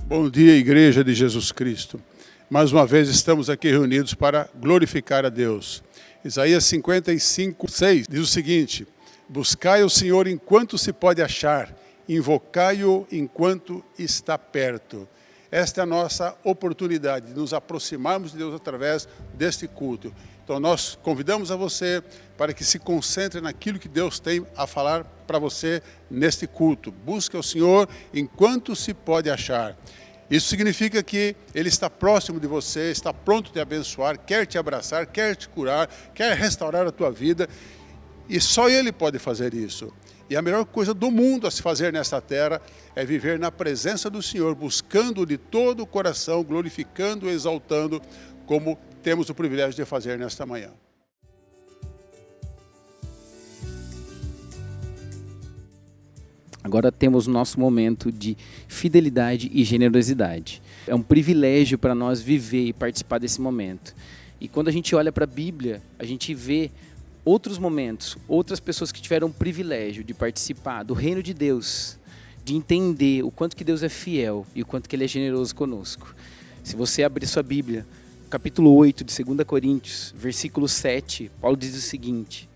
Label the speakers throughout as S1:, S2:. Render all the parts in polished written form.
S1: Bom dia, Igreja de Jesus Cristo. Mais uma vez estamos aqui reunidos para glorificar a Deus. Isaías 55:6 diz o seguinte: buscai o Senhor enquanto se pode achar, invocai-o enquanto está perto. Esta é a nossa oportunidade de nos aproximarmos de Deus através deste culto. Então nós convidamos a você para que se concentre naquilo que Deus tem a falar para você neste culto. Busque o Senhor enquanto se pode achar. Isso significa que Ele está próximo de você, está pronto te abençoar, quer te abraçar, quer te curar, quer restaurar a tua vida. E só Ele pode fazer isso. E a melhor coisa do mundo a se fazer nesta terra é viver na presença do Senhor, buscando de todo o coração, glorificando, exaltando, como temos o privilégio de fazer nesta manhã.
S2: Agora temos o nosso momento de fidelidade e generosidade. É um privilégio para nós viver e participar desse momento. E quando a gente olha para a Bíblia, a gente vê outros momentos, outras pessoas que tiveram o privilégio de participar do reino de Deus, de entender o quanto que Deus é fiel e o quanto que Ele é generoso conosco. Se você abrir sua Bíblia, capítulo 8 de 2 Coríntios, versículo 7, Paulo diz o seguinte: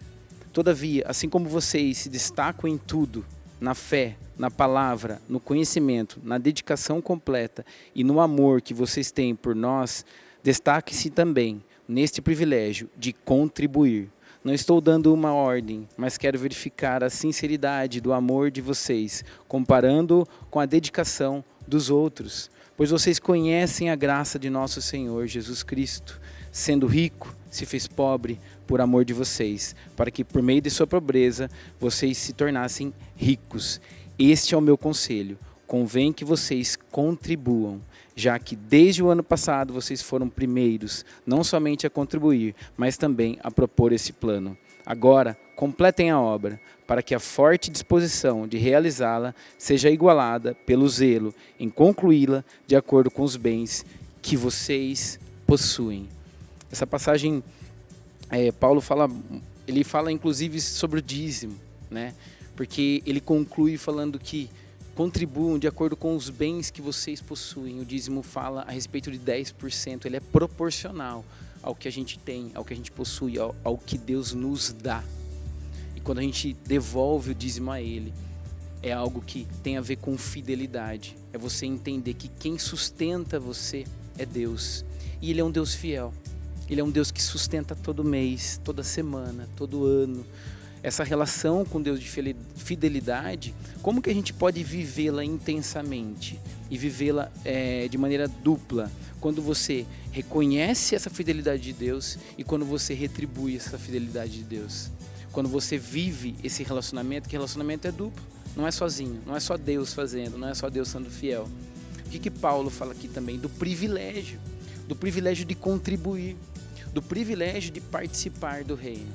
S2: todavia, assim como vocês se destacam em tudo, na fé, na palavra, no conhecimento, na dedicação completa e no amor que vocês têm por nós, destaque-se também neste privilégio de contribuir. Não estou dando uma ordem, mas quero verificar a sinceridade do amor de vocês, comparando com a dedicação dos outros. Pois vocês conhecem a graça de nosso Senhor Jesus Cristo, sendo rico, se fez pobre por amor de vocês, para que por meio de sua pobreza vocês se tornassem ricos. Este é o meu conselho, convém que vocês contribuam, já que desde o ano passado vocês foram primeiros, não somente a contribuir, mas também a propor esse plano. Agora, completem a obra, para que a forte disposição de realizá-la seja igualada pelo zelo em concluí-la de acordo com os bens que vocês possuem. Essa passagem, Paulo fala inclusive sobre o dízimo, né? Porque ele conclui falando que contribuam de acordo com os bens que vocês possuem. O dízimo fala a respeito de 10%, ele é proporcional ao que a gente tem, ao que a gente possui, ao que Deus nos dá. E quando a gente devolve o dízimo a Ele, é algo que tem a ver com fidelidade. É você entender que quem sustenta você é Deus. E Ele é um Deus fiel. Ele é um Deus que sustenta todo mês, toda semana, todo ano. Essa relação com Deus de fidelidade, como que a gente pode vivê-la intensamente e vivê-la de maneira dupla? Quando você reconhece essa fidelidade de Deus e quando você retribui essa fidelidade de Deus. quando você vive esse relacionamento, que relacionamento é duplo, não é sozinho, não é só Deus fazendo, não é só Deus sendo fiel. O que Paulo fala aqui também? Do privilégio de contribuir, do privilégio de participar do reino.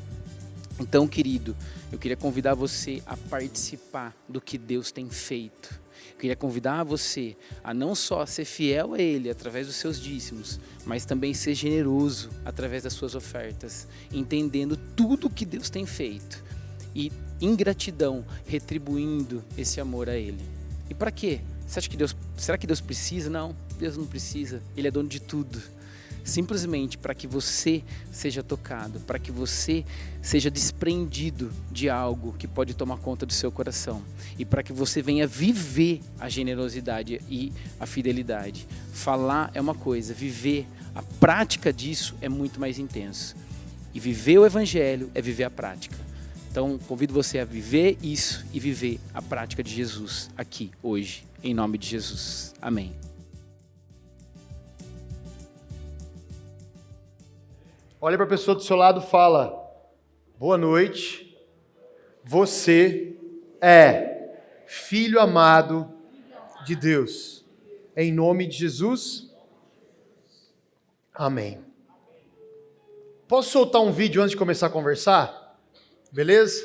S2: Então, querido, eu queria convidar você a participar do que Deus tem feito. Eu queria convidar você a não só ser fiel a Ele através dos seus dízimos, mas também ser generoso através das suas ofertas, entendendo tudo que Deus tem feito e, em gratidão, retribuindo esse amor a Ele. E para quê? Será que Deus precisa? Não, Deus não precisa. Ele é dono de tudo. Simplesmente para que você seja tocado, para que você seja desprendido de algo que pode tomar conta do seu coração e para que você venha viver a generosidade e a fidelidade. Falar é uma coisa, viver, a prática disso é muito mais intenso. E viver o evangelho é viver a prática. Então, convido você a viver isso e viver a prática de Jesus aqui, hoje, em nome de Jesus. Amém.
S3: Olha para a pessoa do seu lado e fala: boa noite, você é filho amado de Deus. Em nome de Jesus, amém. Posso soltar um vídeo antes de começar a conversar? Beleza?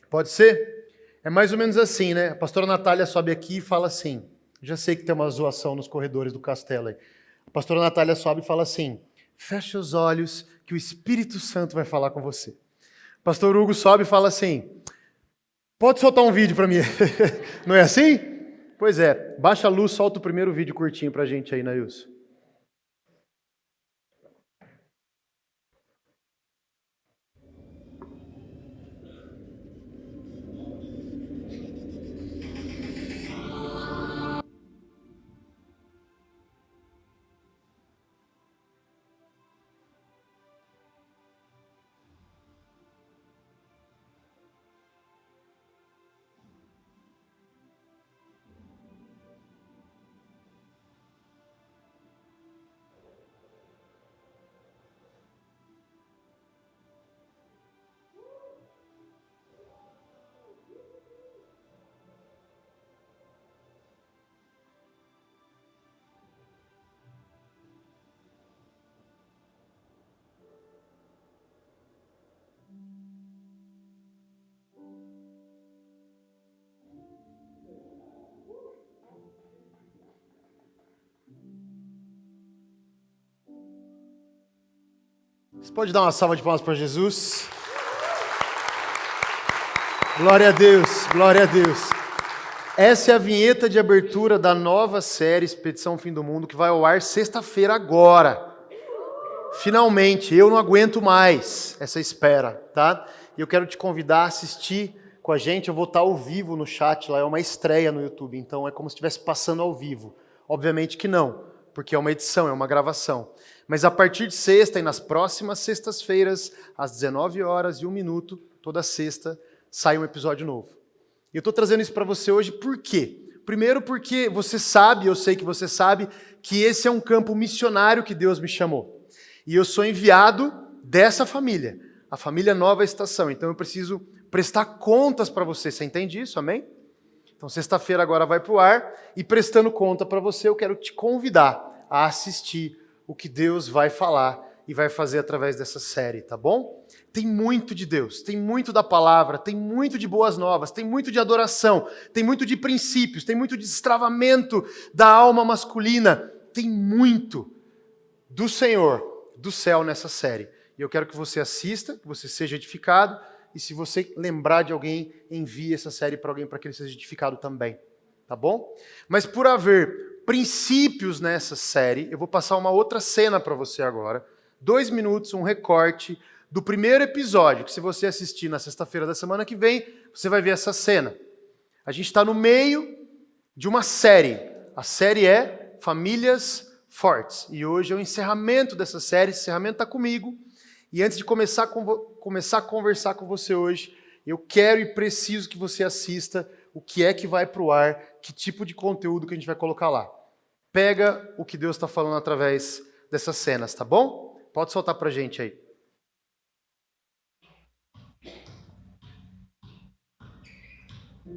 S3: Pode ser? É mais ou menos assim, né? A pastora Natália sobe aqui e fala assim, já sei que tem uma zoação nos corredores do castelo aí. A pastora Natália sobe e fala assim: fecha os olhos que o Espírito Santo vai falar com você. Pastor Hugo sobe e fala assim: pode soltar um vídeo para mim? Não é assim? Pois é, baixa a luz, solta o primeiro vídeo curtinho para a gente aí, Nailson. Você pode dar uma salva de palmas para Jesus? Glória a Deus, glória a Deus. Essa é a vinheta de abertura da nova série Expedição Fim do Mundo, que vai ao ar sexta-feira agora. Finalmente, eu não aguento mais essa espera, tá? E eu quero te convidar a assistir com a gente. Eu vou estar ao vivo no chat, lá é uma estreia no YouTube, então é como se estivesse passando ao vivo. Obviamente que não, porque é uma edição, é uma gravação. Mas a partir de sexta e nas próximas sextas-feiras, às 19h01, toda sexta, sai um episódio novo. E eu estou trazendo isso para você hoje por quê? Primeiro porque você sabe, eu sei que você sabe, que esse é um campo missionário que Deus me chamou. E eu sou enviado dessa família, a família Nova Estação. Então eu preciso prestar contas para você. Você entende isso? Amém? Então sexta-feira agora vai para o ar. E prestando conta para você, eu quero te convidar a assistir o que Deus vai falar e vai fazer através dessa série, tá bom? Tem muito de Deus, tem muito da palavra, tem muito de boas novas, tem muito de adoração, tem muito de princípios, tem muito de destravamento da alma masculina, tem muito do Senhor, do céu nessa série. E eu quero que você assista, que você seja edificado, e se você lembrar de alguém, envie essa série para alguém para que ele seja edificado também, tá bom? Mas por haver princípios nessa série, eu vou passar uma outra cena para você agora, 2 minutos, um recorte do primeiro episódio, que se você assistir na sexta-feira da semana que vem, você vai ver essa cena. A gente está no meio de uma série, a série é Famílias Fortes, e hoje é o encerramento dessa série, esse encerramento está comigo, e antes de começar a conversar com você hoje, eu quero e preciso que você assista o que é que vai para o ar, que tipo de conteúdo que a gente vai colocar lá. Pega o que Deus está falando através dessas cenas, tá bom? Pode soltar para a gente aí. Se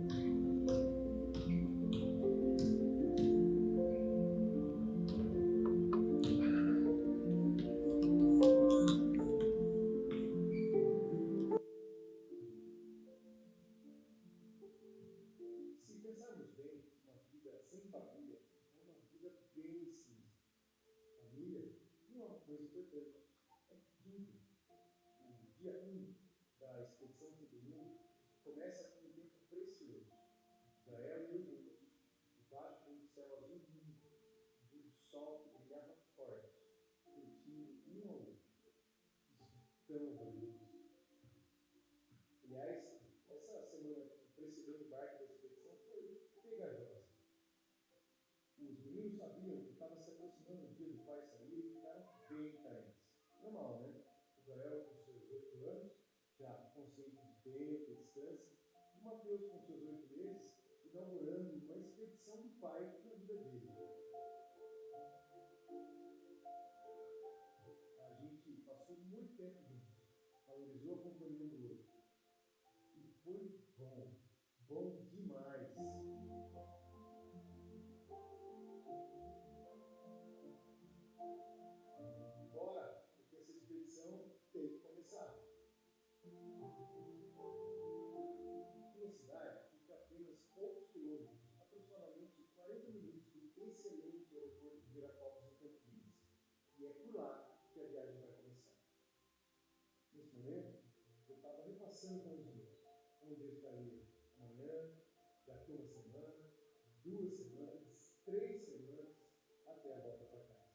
S3: pensarmos bem, uma vida sem família é uma vida bem cinza. Família não é uma coisa importante, é tudo. O dia 1 da expedição Fim do Mundo começa com um tempo precioso. Israel e o Lucas, debaixo de um céu azul lindo, do sol que brilhava forte, curtindo um ao outro. Isso tão valioso. Aliás, essa semana precedendo o barco da expedição foi pegajosa. Os meninos sabiam que estava se aproximando o dia do pai sair e ficaram bem carentes. Normal, né? O Gael, com seus 8 anos, já consciente de tempo e distância, e o Mateus, com seus 8 meses, inaugurando uma expedição do pai na vida dele. A gente passou muito tempo juntos, valorizou a companhia um do outro. E foi bom, bom demais. Bora, porque essa expedição tem que começar. Minha cidade fica a apenas poucos quilômetros, aproximadamente 40 minutos do excelente aeroporto de Viracopos, em Campinas. E é por lá que a viagem vai começar. Nesse momento, eu estava repassando com os meus, onde eu estaria amanhã, daqui uma semana, 2 semanas, 3 semanas, até a volta para casa.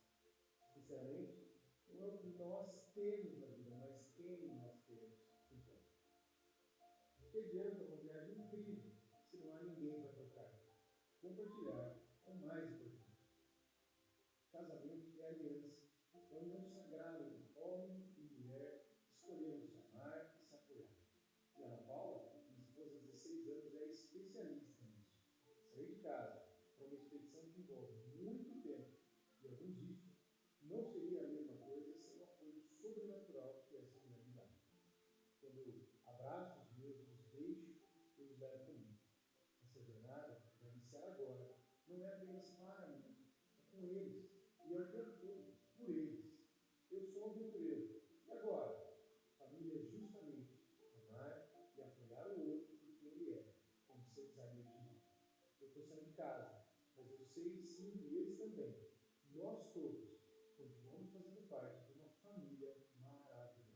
S3: Sinceramente, não é o que nós temos na vida, mas quem nós temos então. Que adianta uma viagem incrível se não há ninguém para trocar? Compartilhar é o mais importante. Casamento é aliança, é a união sagrada de homem e mulher escolheram se amar e se apoiar. E a Ana Paula, minha esposa de 16 anos, é especialista nisso. Sair de casa para uma expedição que envolve muito tempo e alguns riscos não seria a mesma coisa sem o apoio sobrenatural que essa mulher me dá. Quando eu abraço os meus e os deixo, eu os levo comigo. Essa jornada vai iniciar agora. Não é apenas para mim, é com eles. E é o tempo todo, por eles. Eu sou um aventureiro. E agora? Família é justamente amar e apoiar o outro por quem ele é, como seu designer de vida. Eu estou saindo de casa, mas eu sei sim que eles também. Nós todos continuamos fazendo parte de uma família maravilhosa.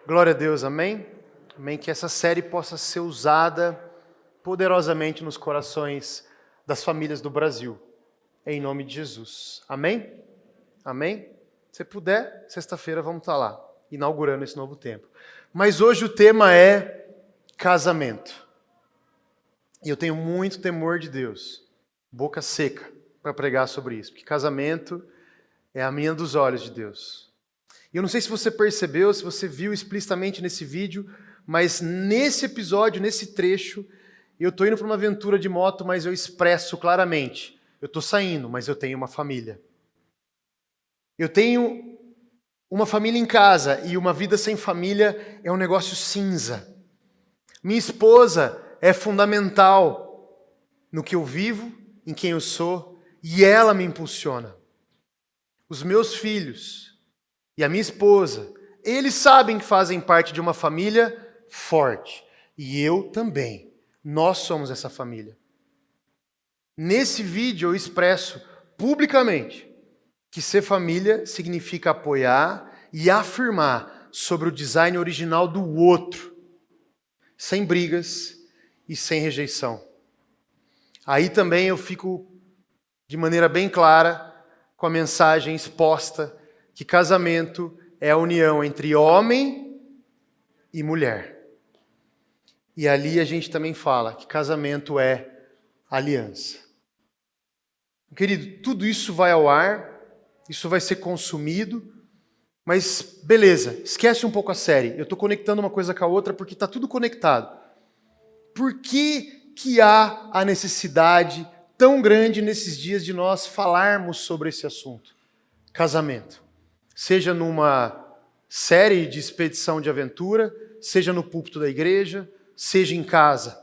S3: Glória a Deus, amém? Amém, que essa série possa ser usada poderosamente nos corações das famílias do Brasil, em nome de Jesus, amém? Amém? Se puder, sexta-feira vamos estar lá, inaugurando esse novo tempo. Mas hoje o tema é casamento. E eu tenho muito temor de Deus, boca seca, para pregar sobre isso, porque casamento é a menina dos olhos de Deus. E eu não sei se você percebeu, se você viu explicitamente nesse vídeo, mas nesse episódio, nesse trecho, eu estou indo para uma aventura de moto, mas eu expresso claramente. Eu estou saindo, mas eu tenho uma família. Eu tenho uma família em casa e uma vida sem família é um negócio cinza. Minha esposa é fundamental no que eu vivo, em quem eu sou, e ela me impulsiona. Os meus filhos e a minha esposa, eles sabem que fazem parte de uma família forte. E eu também. Nós somos essa família. Nesse vídeo eu expresso publicamente que ser família significa apoiar e afirmar sobre o design original do outro, sem brigas e sem rejeição. Aí também eu fico de maneira bem clara com a mensagem exposta que casamento é a união entre homem e mulher. E ali a gente também fala que casamento é aliança. Querido, tudo isso vai ao ar, isso vai ser consumido, mas beleza, esquece um pouco a série. Eu estou conectando uma coisa com a outra porque está tudo conectado. Por que há a necessidade tão grande nesses dias de nós falarmos sobre esse assunto, casamento. Seja numa série de expedição de aventura, seja no púlpito da igreja, seja em casa.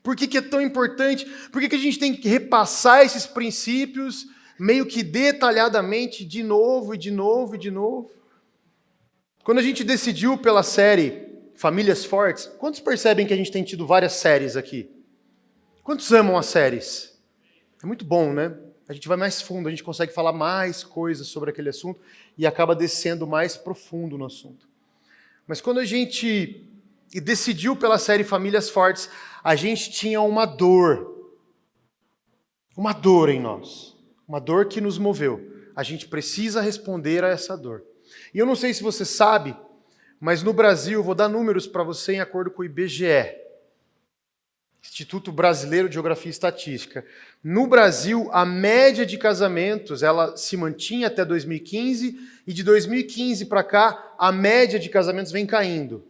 S3: Por que é tão importante? Por que a gente tem que repassar esses princípios meio que detalhadamente de novo e de novo e de novo? Quando a gente decidiu pela série Famílias Fortes, quantos percebem que a gente tem tido várias séries aqui? Quantos amam as séries? É muito bom, né? A gente vai mais fundo, a gente consegue falar mais coisas sobre aquele assunto e acaba descendo mais profundo no assunto. Mas quando a gente decidiu pela série Famílias Fortes, a gente tinha uma dor em nós, uma dor que nos moveu. A gente precisa responder a essa dor. E eu não sei se você sabe, mas no Brasil, vou dar números para você em acordo com o IBGE, Instituto Brasileiro de Geografia e Estatística. No Brasil, a média de casamentos, ela se mantinha até 2015, e de 2015 para cá, a média de casamentos vem caindo.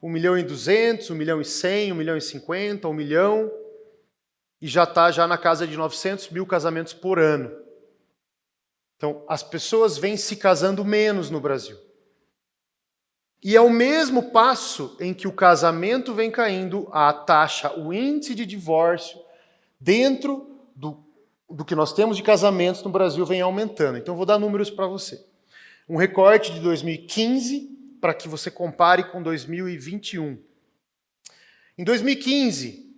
S3: 1.200.000, 1.100.000, 1.050.000, 1 milhão, e já está na casa de 900.000 casamentos por ano. Então, as pessoas vêm se casando menos no Brasil. E é o mesmo passo em que o casamento vem caindo, a taxa, o índice de divórcio, dentro do que nós temos de casamentos no Brasil, vem aumentando. Então, vou dar números para você. Um recorte de 2015, para que você compare com 2021. Em 2015,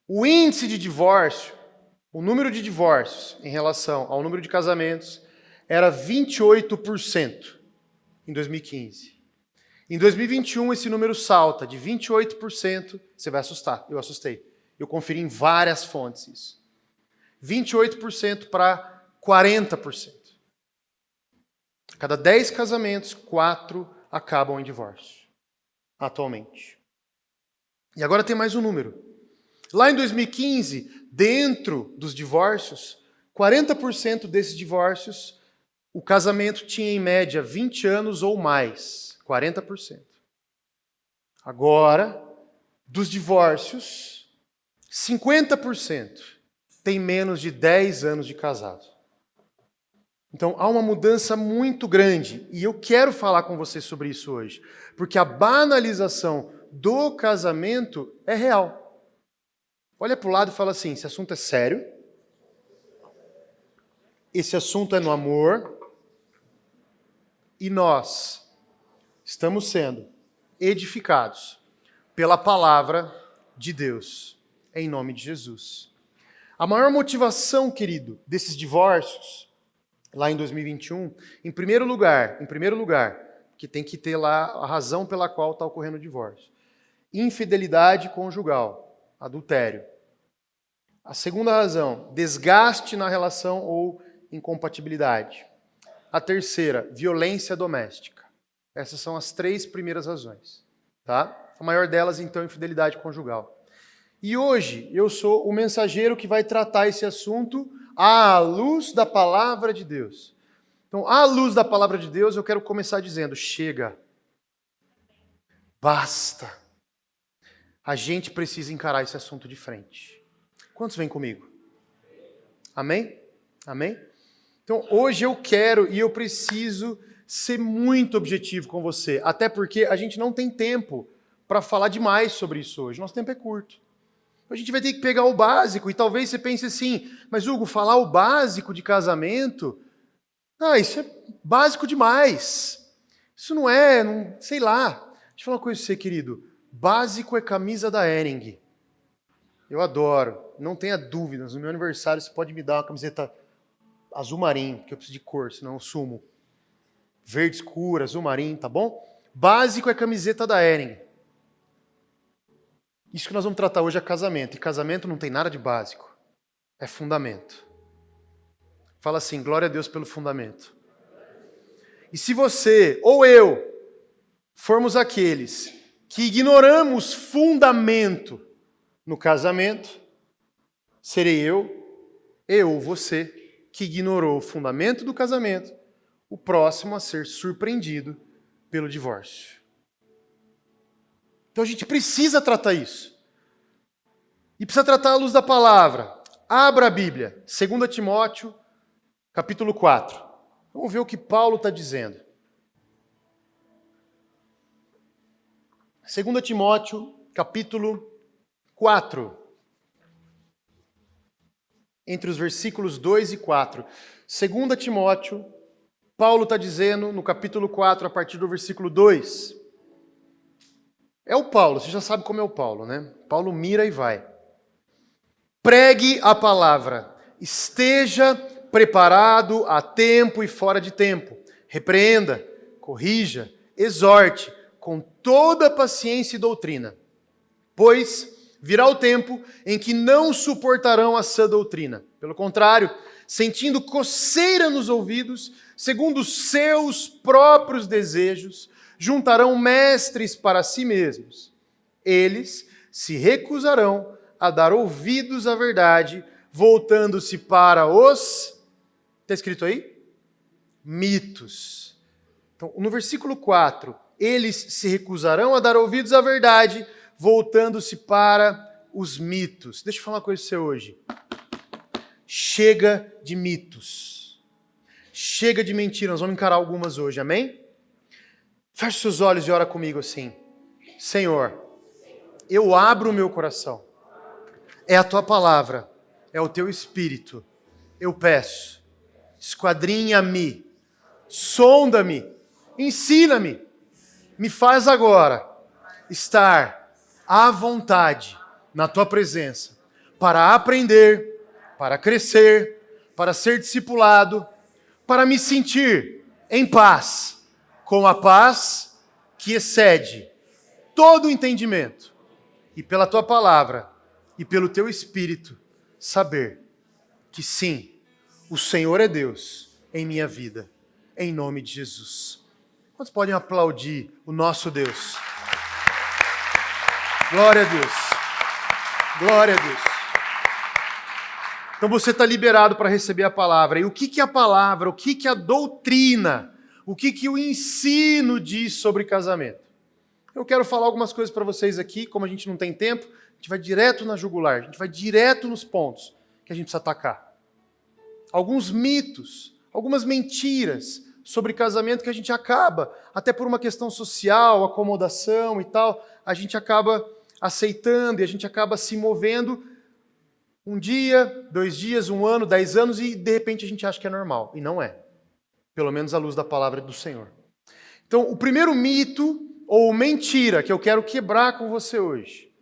S3: o índice de divórcio, o número de divórcios em relação ao número de casamentos, era 28% em 2015. Em 2021, esse número salta de 28%, você vai assustar, eu assustei. Eu conferi em várias fontes isso. 28% para 40%. A cada 10 casamentos, 4 acabam em divórcio, atualmente. E agora tem mais um número. Lá em 2015, dentro dos divórcios, 40% desses divórcios, o casamento tinha em média 20 anos ou mais. 40%. Agora, dos divórcios, 50% tem menos de 10 anos de casado. Então, há uma mudança muito grande, e eu quero falar com você sobre isso hoje, porque a banalização do casamento é real. Olha para o lado e fala assim, esse assunto é sério, esse assunto é no amor, e nós estamos sendo edificados pela palavra de Deus, em nome de Jesus. A maior motivação, querido, desses divórcios, lá em 2021, em primeiro lugar, que tem que ter lá a razão pela qual está ocorrendo o divórcio. Infidelidade conjugal, adultério. A segunda razão, desgaste na relação ou incompatibilidade. A terceira, violência doméstica. Essas são as 3 primeiras razões, tá? A maior delas, então, é infidelidade conjugal. E hoje, eu sou o mensageiro que vai tratar esse assunto à luz da palavra de Deus. Então, à luz da palavra de Deus, eu quero começar dizendo, chega, basta. A gente precisa encarar esse assunto de frente. Quantos vêm comigo? Amém? Amém? Então, hoje eu quero e eu preciso ser muito objetivo com você, até porque a gente não tem tempo para falar demais sobre isso hoje, nosso tempo é curto. A gente vai ter que pegar o básico, e talvez você pense assim, mas Hugo, falar o básico de casamento, isso é básico demais. Isso não é, sei lá. Deixa eu falar uma coisa pra você, querido. Básico é camisa da Hering. Eu adoro, não tenha dúvidas, no meu aniversário você pode me dar uma camiseta azul marinho, porque eu preciso de cor, senão eu sumo. Verde escura, azul marinho, tá bom? Básico é camiseta da Hering. Isso que nós vamos tratar hoje é casamento. E casamento não tem nada de básico. É fundamento. Fala assim, glória a Deus pelo fundamento. E se você ou eu formos aqueles que ignoramos fundamento no casamento, serei eu ou você, que ignorou o fundamento do casamento, o próximo a ser surpreendido pelo divórcio. Então a gente precisa tratar isso. E precisa tratar à luz da palavra. Abra a Bíblia, 2 Timóteo, capítulo 4. Vamos ver o que Paulo está dizendo. 2 Timóteo, capítulo 4. Entre os versículos 2 e 4. 2 Timóteo, Paulo está dizendo no capítulo 4, a partir do versículo 2. É o Paulo, você já sabe como é o Paulo, né? Paulo mira e vai. Pregue a palavra, esteja preparado a tempo e fora de tempo. Repreenda, corrija, exorte, com toda paciência e doutrina. Pois virá o tempo em que não suportarão a sã doutrina. Pelo contrário, sentindo coceira nos ouvidos, segundo os seus próprios desejos, juntarão mestres para si mesmos. Eles se recusarão a dar ouvidos à verdade, voltando-se para os... Está escrito aí? Mitos. Então, no versículo 4, eles se recusarão a dar ouvidos à verdade, voltando-se para os mitos. Deixa eu falar uma coisa para você hoje. Chega de mitos. Chega de mentiras. Nós vamos encarar algumas hoje, amém? Feche seus olhos e ora comigo assim. Senhor, eu abro o meu coração. É a tua palavra, é o teu espírito. Eu peço, esquadrinha-me, sonda-me, ensina-me. Me faz agora estar à vontade na tua presença para aprender, para crescer, para ser discipulado, para me sentir em paz, com a paz que excede todo o entendimento. E pela tua palavra e pelo teu espírito, saber que sim, o Senhor é Deus em minha vida, em nome de Jesus. Quantos podem aplaudir o nosso Deus? Glória a Deus. Glória a Deus. Então você está liberado para receber a palavra. E o que é a palavra? O que é a doutrina? O que o ensino diz sobre casamento? Eu quero falar algumas coisas para vocês aqui, como a gente não tem tempo, a gente vai direto na jugular, a gente vai direto nos pontos que a gente precisa atacar. Alguns mitos, algumas mentiras sobre casamento que a gente acaba, até por uma questão social, acomodação e tal, a gente acaba aceitando e a gente acaba se movendo um dia, 2 dias, 1 ano, 10 anos e de repente a gente acha que é normal. E não é. Pelo menos à luz da palavra do Senhor. Então, o primeiro mito ou mentira que eu quero quebrar com você hoje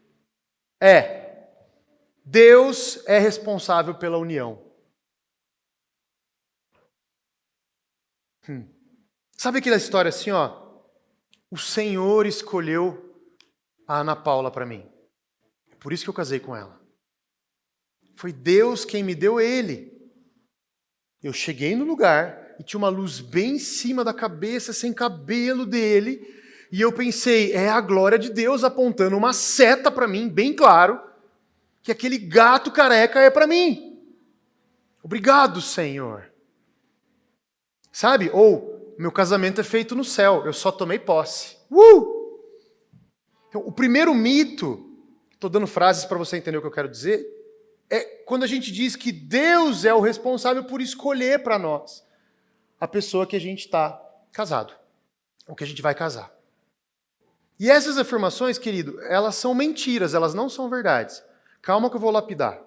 S3: é: Deus é responsável pela união. Sabe aquela história assim, ó? O Senhor escolheu a Ana Paula para mim. É por isso que eu casei com ela. Foi Deus quem me deu ele. Eu cheguei no lugar e tinha uma luz bem em cima da cabeça, sem cabelo dele, e eu pensei, é a glória de Deus apontando uma seta para mim, bem claro, que aquele gato careca é para mim. Obrigado, Senhor. Sabe? Ou, meu casamento é feito no céu, eu só tomei posse. Então, o primeiro mito, estou dando frases para você entender o que eu quero dizer, é quando a gente diz que Deus é o responsável por escolher para nós a pessoa que a gente está casado, ou que a gente vai casar. E essas afirmações, querido, elas são mentiras, elas não são verdades. Calma que eu vou lapidar.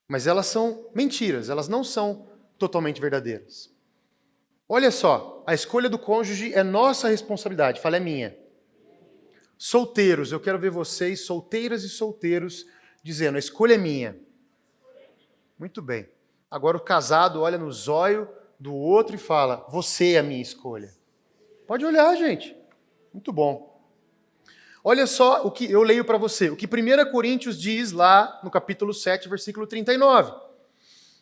S3: Mas elas são mentiras, elas não são totalmente verdadeiras. Olha só, a escolha do cônjuge é nossa responsabilidade, fala, é minha. Solteiros, eu quero ver vocês, solteiras e solteiros, dizendo, a escolha é minha. Muito bem. Agora o casado olha no zóio do outro e fala, você é a minha escolha. Pode olhar, gente. Muito bom. Olha só o que eu leio para você. O que 1 Coríntios diz lá no capítulo 7, versículo 39.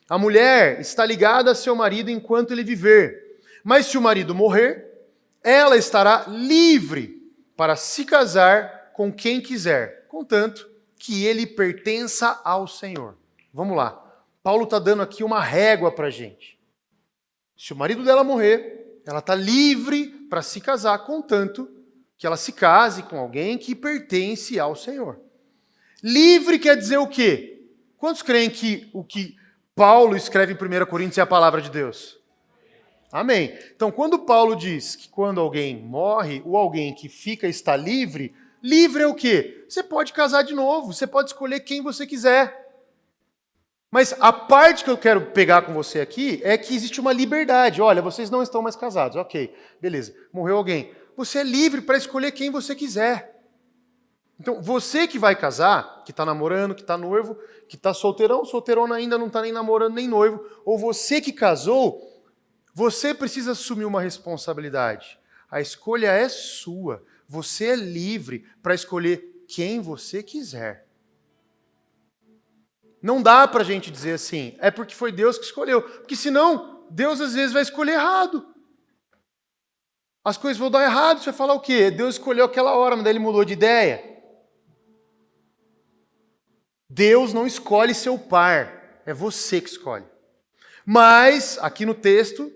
S3: A mulher está ligada a seu marido enquanto ele viver. Mas se o marido morrer, ela estará livre para se casar com quem quiser, contanto que ele pertença ao Senhor. Vamos lá. Paulo está dando aqui uma régua para a gente. Se o marido dela morrer, ela está livre para se casar, contanto que ela se case com alguém que pertence ao Senhor. Livre quer dizer o quê? Quantos creem que o que Paulo escreve em 1 Coríntios é a palavra de Deus? Amém. Então, quando Paulo diz que quando alguém morre, ou alguém que fica está livre, livre é o quê? Você pode casar de novo, você pode escolher quem você quiser. Mas a parte que eu quero pegar com você aqui é que existe uma liberdade. Olha, vocês não estão mais casados. Ok, beleza. Morreu alguém. Você é livre para escolher quem você quiser. Então, você que vai casar, que está namorando, que está noivo, que está solteirona ainda, não está nem namorando nem noivo, ou você que casou, você precisa assumir uma responsabilidade. A escolha é sua. Você é livre para escolher quem você quiser. Não dá para a gente dizer assim, é porque foi Deus que escolheu. Porque senão, Deus às vezes vai escolher errado. As coisas vão dar errado, você vai falar o quê? Deus escolheu aquela hora, mas daí ele mudou de ideia. Deus não escolhe seu par, é você que escolhe. Mas, aqui no texto,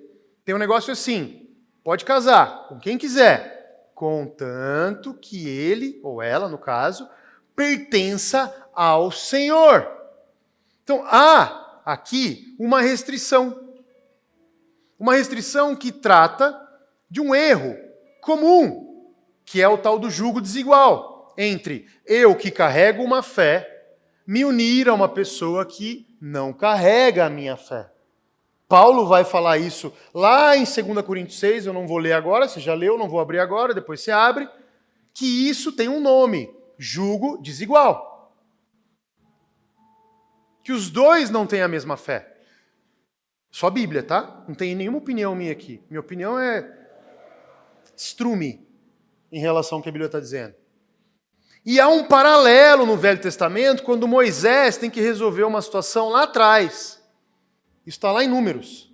S3: tem um negócio assim, pode casar com quem quiser, contanto que ele, ou ela no caso, pertença ao Senhor. Então, há aqui uma restrição. Uma restrição que trata de um erro comum, que é o tal do jugo desigual, entre eu que carrego uma fé, me unir a uma pessoa que não carrega a minha fé. Paulo vai falar isso lá em 2 Coríntios 6, eu não vou ler agora, você já leu, não vou abrir agora, depois você abre, que isso tem um nome, jugo desigual. Que os dois não têm a mesma fé. Só a Bíblia, tá? Não tem nenhuma opinião minha aqui. Minha opinião é estrume em relação ao que a Bíblia está dizendo. E há um paralelo no Velho Testamento, quando Moisés tem que resolver uma situação lá atrás. Isso está lá em Números.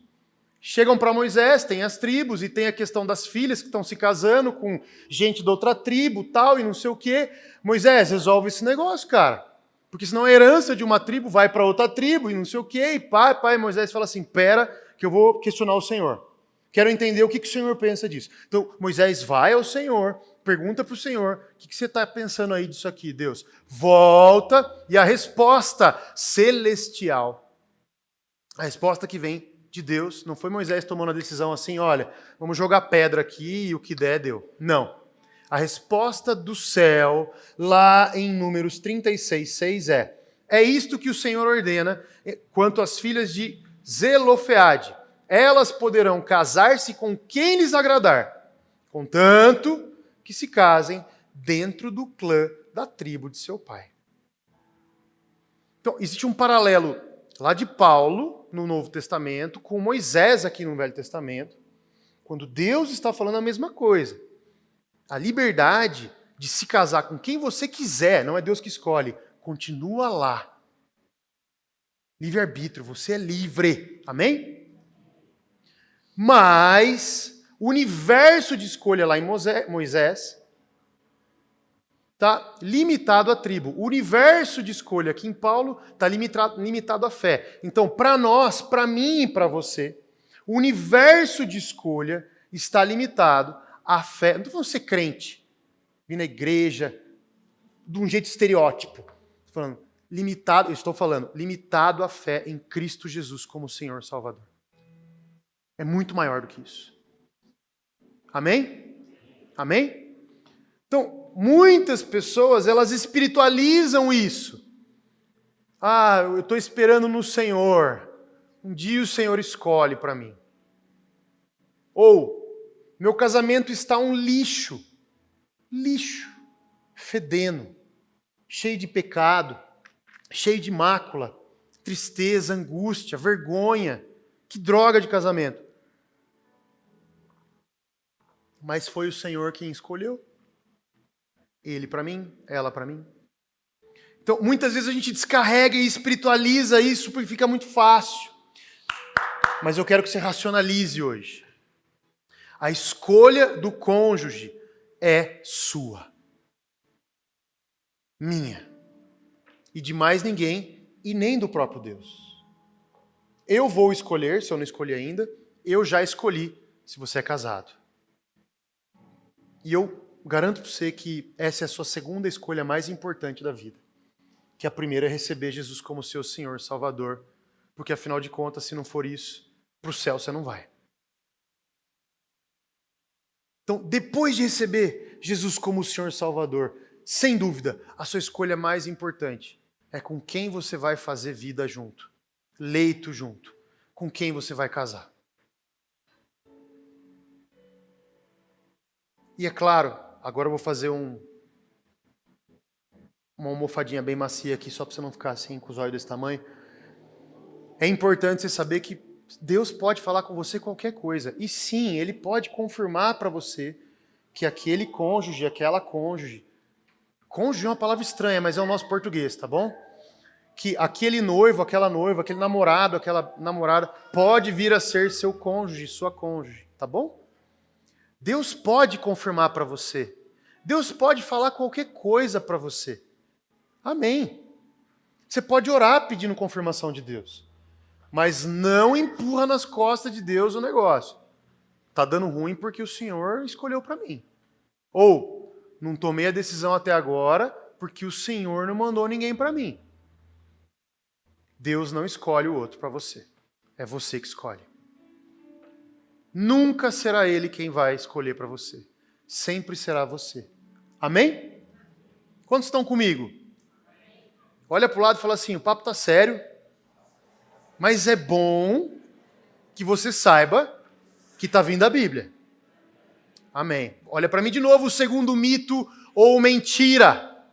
S3: Chegam para Moisés, tem as tribos, e tem a questão das filhas que estão se casando com gente de outra tribo, tal, e não sei o quê. Moisés, resolve esse negócio, cara. Porque senão a herança de uma tribo vai para outra tribo, e não sei o quê, e pai, Moisés fala assim, pera, que eu vou questionar o Senhor. Quero entender o que o Senhor pensa disso. Então, Moisés vai ao Senhor, pergunta para o Senhor, o que você está pensando aí disso aqui, Deus? Volta, e a resposta celestial, a resposta que vem de Deus, não foi Moisés tomando a decisão assim, olha, vamos jogar pedra aqui e o que der, deu. Não. A resposta do céu, lá em Números 36:6 é isto que o Senhor ordena quanto às filhas de Zelofeade. Elas poderão casar-se com quem lhes agradar, contanto que se casem dentro do clã da tribo de seu pai. Então, existe um paralelo lá de Paulo, no Novo Testamento, com Moisés aqui no Velho Testamento, quando Deus está falando a mesma coisa. A liberdade de se casar com quem você quiser, não é Deus que escolhe, continua lá. Livre-arbítrio, você é livre. Amém? Mas o universo de escolha lá em Moisés está limitado à tribo. O universo de escolha aqui em Paulo está limitado à fé. Então, para nós, para mim e para você, o universo de escolha está limitado à fé. Não estou falando ser crente, vir na igreja, de um jeito estereótipo. Estou falando limitado à fé em Cristo Jesus como Senhor e Salvador. É muito maior do que isso. Amém? Amém? Então, muitas pessoas, elas espiritualizam isso. Ah, eu estou esperando no Senhor. Um dia o Senhor escolhe para mim. Ou, meu casamento está um lixo. Lixo. Fedendo. Cheio de pecado. Cheio de mácula. Tristeza, angústia, vergonha. Que droga de casamento. Mas foi o Senhor quem escolheu. Ele para mim, ela para mim. Então, muitas vezes a gente descarrega e espiritualiza isso porque fica muito fácil. Mas eu quero que você racionalize hoje. A escolha do cônjuge é sua. Minha. E de mais ninguém, e nem do próprio Deus. Eu vou escolher, se eu não escolhi ainda, eu já escolhi, se você é casado. E eu garanto para você que essa é a sua segunda escolha mais importante da vida. Que a primeira é receber Jesus como seu Senhor, Salvador. Porque afinal de contas, se não for isso, para o céu você não vai. Então, depois de receber Jesus como o Senhor Salvador, sem dúvida, a sua escolha mais importante é com quem você vai fazer vida junto, leito junto, com quem você vai casar. E é claro, agora eu vou fazer uma almofadinha bem macia aqui, só para você não ficar assim com os olhos desse tamanho. É importante você saber que Deus pode falar com você qualquer coisa. E sim, Ele pode confirmar para você que aquele cônjuge, aquela cônjuge... Cônjuge é uma palavra estranha, mas é o nosso português, tá bom? Que aquele noivo, aquela noiva, aquele namorado, aquela namorada, pode vir a ser seu cônjuge, sua cônjuge, tá bom? Deus pode confirmar para você. Deus pode falar qualquer coisa para você. Amém. Você pode orar pedindo confirmação de Deus. Mas não empurra nas costas de Deus o negócio. Tá dando ruim porque o Senhor escolheu para mim. Ou, não tomei a decisão até agora porque o Senhor não mandou ninguém para mim. Deus não escolhe o outro para você. É você que escolhe. Nunca será Ele quem vai escolher para você. Sempre será você. Amém? Quantos estão comigo? Olha para o lado e fala assim, o papo está sério, mas é bom que você saiba que está vindo a Bíblia. Amém. Olha para mim de novo o segundo mito ou mentira.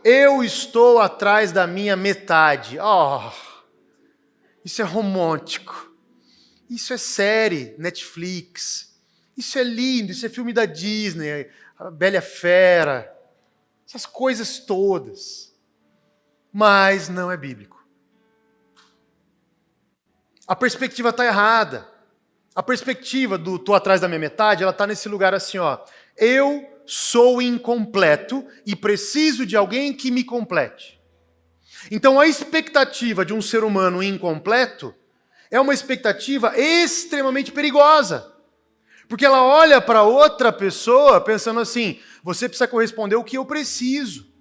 S3: Eu estou atrás da minha metade. Oh, isso é romântico. Isso é série, Netflix. Isso é lindo, isso é filme da Disney, a Bela e a Fera. Essas coisas todas. Mas não é bíblico. A perspectiva está errada. A perspectiva do tô atrás da minha metade, ela está nesse lugar assim, ó. Eu sou incompleto e preciso de alguém que me complete. Então a expectativa de um ser humano incompleto é uma expectativa extremamente perigosa. Porque ela olha para outra pessoa pensando assim, você precisa corresponder ao que eu preciso.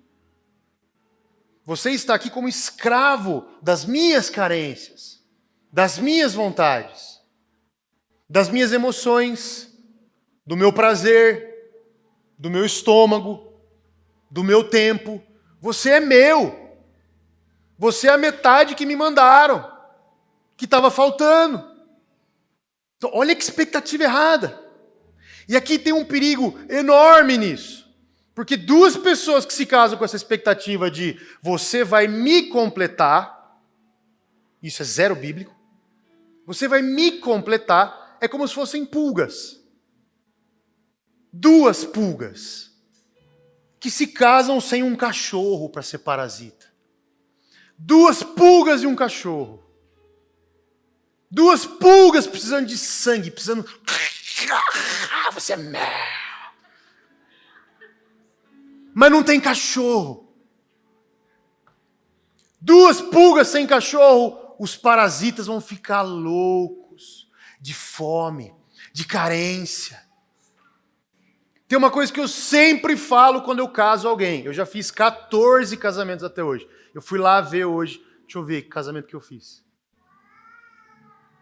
S3: Você está aqui como escravo das minhas carências, das minhas vontades, das minhas emoções, do meu prazer, do meu estômago, do meu tempo. Você é meu. Você é a metade que me mandaram, que estava faltando. Então, olha que expectativa errada. E aqui tem um perigo enorme nisso. Porque duas pessoas que se casam com essa expectativa de você vai me completar, isso é zero bíblico, você vai me completar, é como se fossem pulgas. Duas pulgas que se casam sem um cachorro para ser parasita. Duas pulgas e um cachorro. Duas pulgas precisando de sangue, precisando... Você é merda. Mas não tem cachorro. Duas pulgas sem cachorro, os parasitas vão ficar loucos, de fome, de carência. Tem uma coisa que eu sempre falo quando eu caso alguém. Eu já fiz 14 casamentos até hoje. Eu fui lá ver hoje, deixa eu ver que casamento que eu fiz.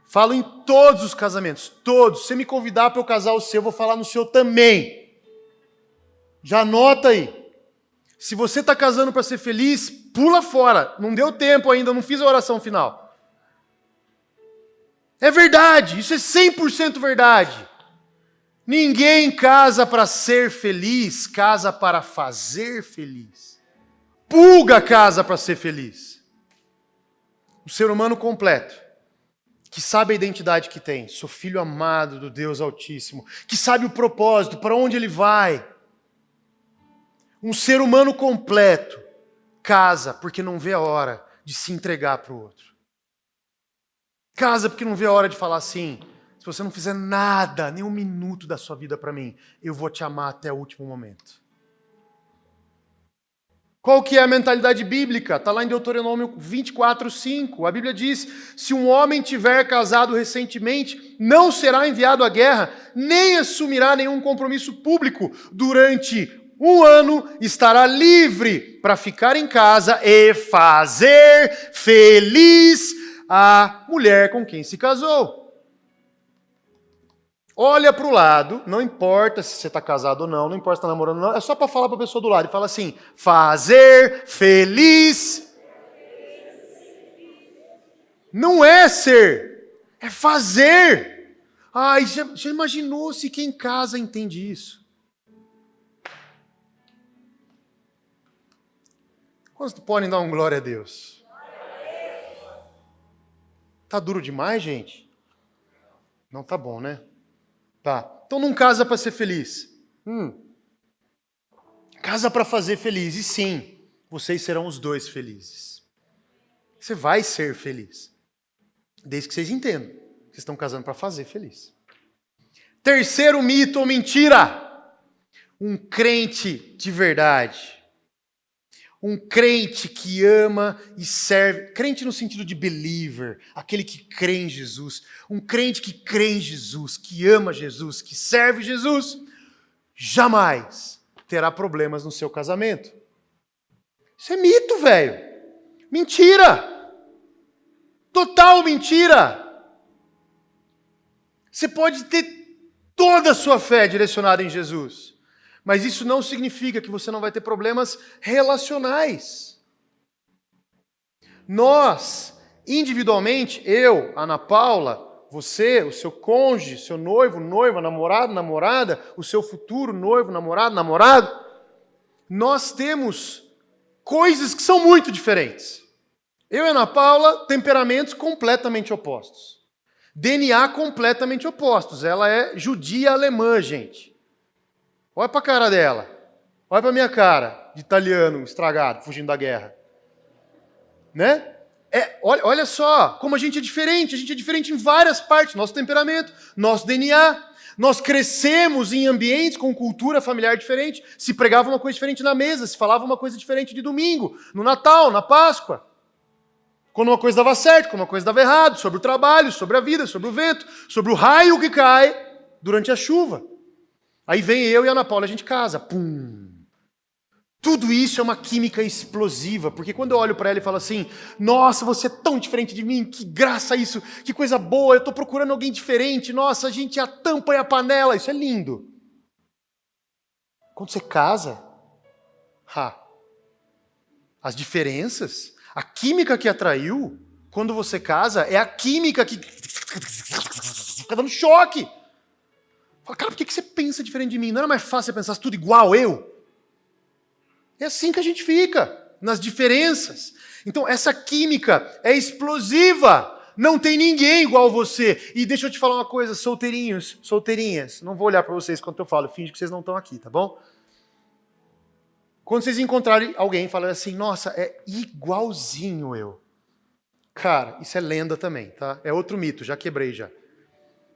S3: Falo em todos os casamentos, todos. Se você me convidar para eu casar o seu, eu vou falar no seu também. Já anota aí. Se você está casando para ser feliz, pula fora. Não deu tempo ainda, não fiz a oração final. É verdade, isso é 100% verdade. Ninguém casa para ser feliz, casa para fazer feliz. Pulga casa para ser feliz. O ser humano completo, que sabe a identidade que tem, sou filho amado do Deus Altíssimo, que sabe o propósito, para onde ele vai. Um ser humano completo casa porque não vê a hora de se entregar para o outro. Casa porque não vê a hora de falar assim, se você não fizer nada, nem um minuto da sua vida para mim, eu vou te amar até o último momento. Qual que é a mentalidade bíblica? Está lá em Deuteronômio 24:5. A Bíblia diz, se um homem tiver casado recentemente, não será enviado à guerra, nem assumirá nenhum compromisso público durante Um ano estará livre para ficar em casa e fazer feliz a mulher com quem se casou. Olha para o lado, não importa se você está casado ou não, não importa se está namorando ou não, é só para falar para a pessoa do lado e fala assim, fazer feliz. Não é ser, é fazer. Ai, já imaginou se quem casa entende isso? Quantos podem dar um glória a Deus? Tá duro demais, gente? Não tá bom, né? Tá. Então não casa para ser feliz. Casa para fazer feliz. E sim, vocês serão os dois felizes. Você vai ser feliz. Desde que vocês entendam. Vocês estão casando para fazer feliz. Terceiro mito ou mentira. Um crente de verdade. Um crente que ama e serve, crente no sentido de believer, aquele que crê em Jesus. Um crente que crê em Jesus, que ama Jesus, que serve Jesus, jamais terá problemas no seu casamento. Isso é mito, velho. Mentira. Total mentira. Você pode ter toda a sua fé direcionada em Jesus. Mas isso não significa que você não vai ter problemas relacionais. Nós, individualmente, eu, Ana Paula, você, o seu cônjuge, seu noivo, noiva, namorado, namorada, o seu futuro noivo, namorado, namorado, nós temos coisas que são muito diferentes. Eu e Ana Paula, temperamentos completamente opostos. DNA completamente opostos. Ela é judia alemã, gente. Olha para a cara dela. Olha para a minha cara, de italiano estragado, fugindo da guerra. Né? Olha só como a gente é diferente. A gente é diferente em várias partes. Nosso temperamento, nosso DNA. Nós crescemos em ambientes com cultura familiar diferente. Se pregava uma coisa diferente na mesa, se falava uma coisa diferente de domingo, no Natal, na Páscoa. Quando uma coisa dava certo, quando uma coisa dava errado, sobre o trabalho, sobre a vida, sobre o vento, sobre o raio que cai durante a chuva. Aí vem eu e a Ana Paula, a gente casa. Pum! Tudo isso é uma química explosiva, porque quando eu olho para ela e falo assim, nossa, você é tão diferente de mim, que graça isso, que coisa boa, eu estou procurando alguém diferente, nossa, a gente é a tampa e a panela, isso é lindo. Quando você casa, as diferenças, a química que atraiu, quando você casa, é a química que fica dando choque. Fala, cara, por que você pensa diferente de mim? Não era mais fácil você pensar tudo igual eu? É assim que a gente fica, nas diferenças. Então, essa química é explosiva. Não tem ninguém igual você. E deixa eu te falar uma coisa, solteirinhos, solteirinhas. Não vou olhar para vocês quando eu falo, finge que vocês não estão aqui, tá bom? Quando vocês encontrarem alguém falando assim, nossa, é igualzinho eu. Cara, isso é lenda também, tá? É outro mito, já quebrei já.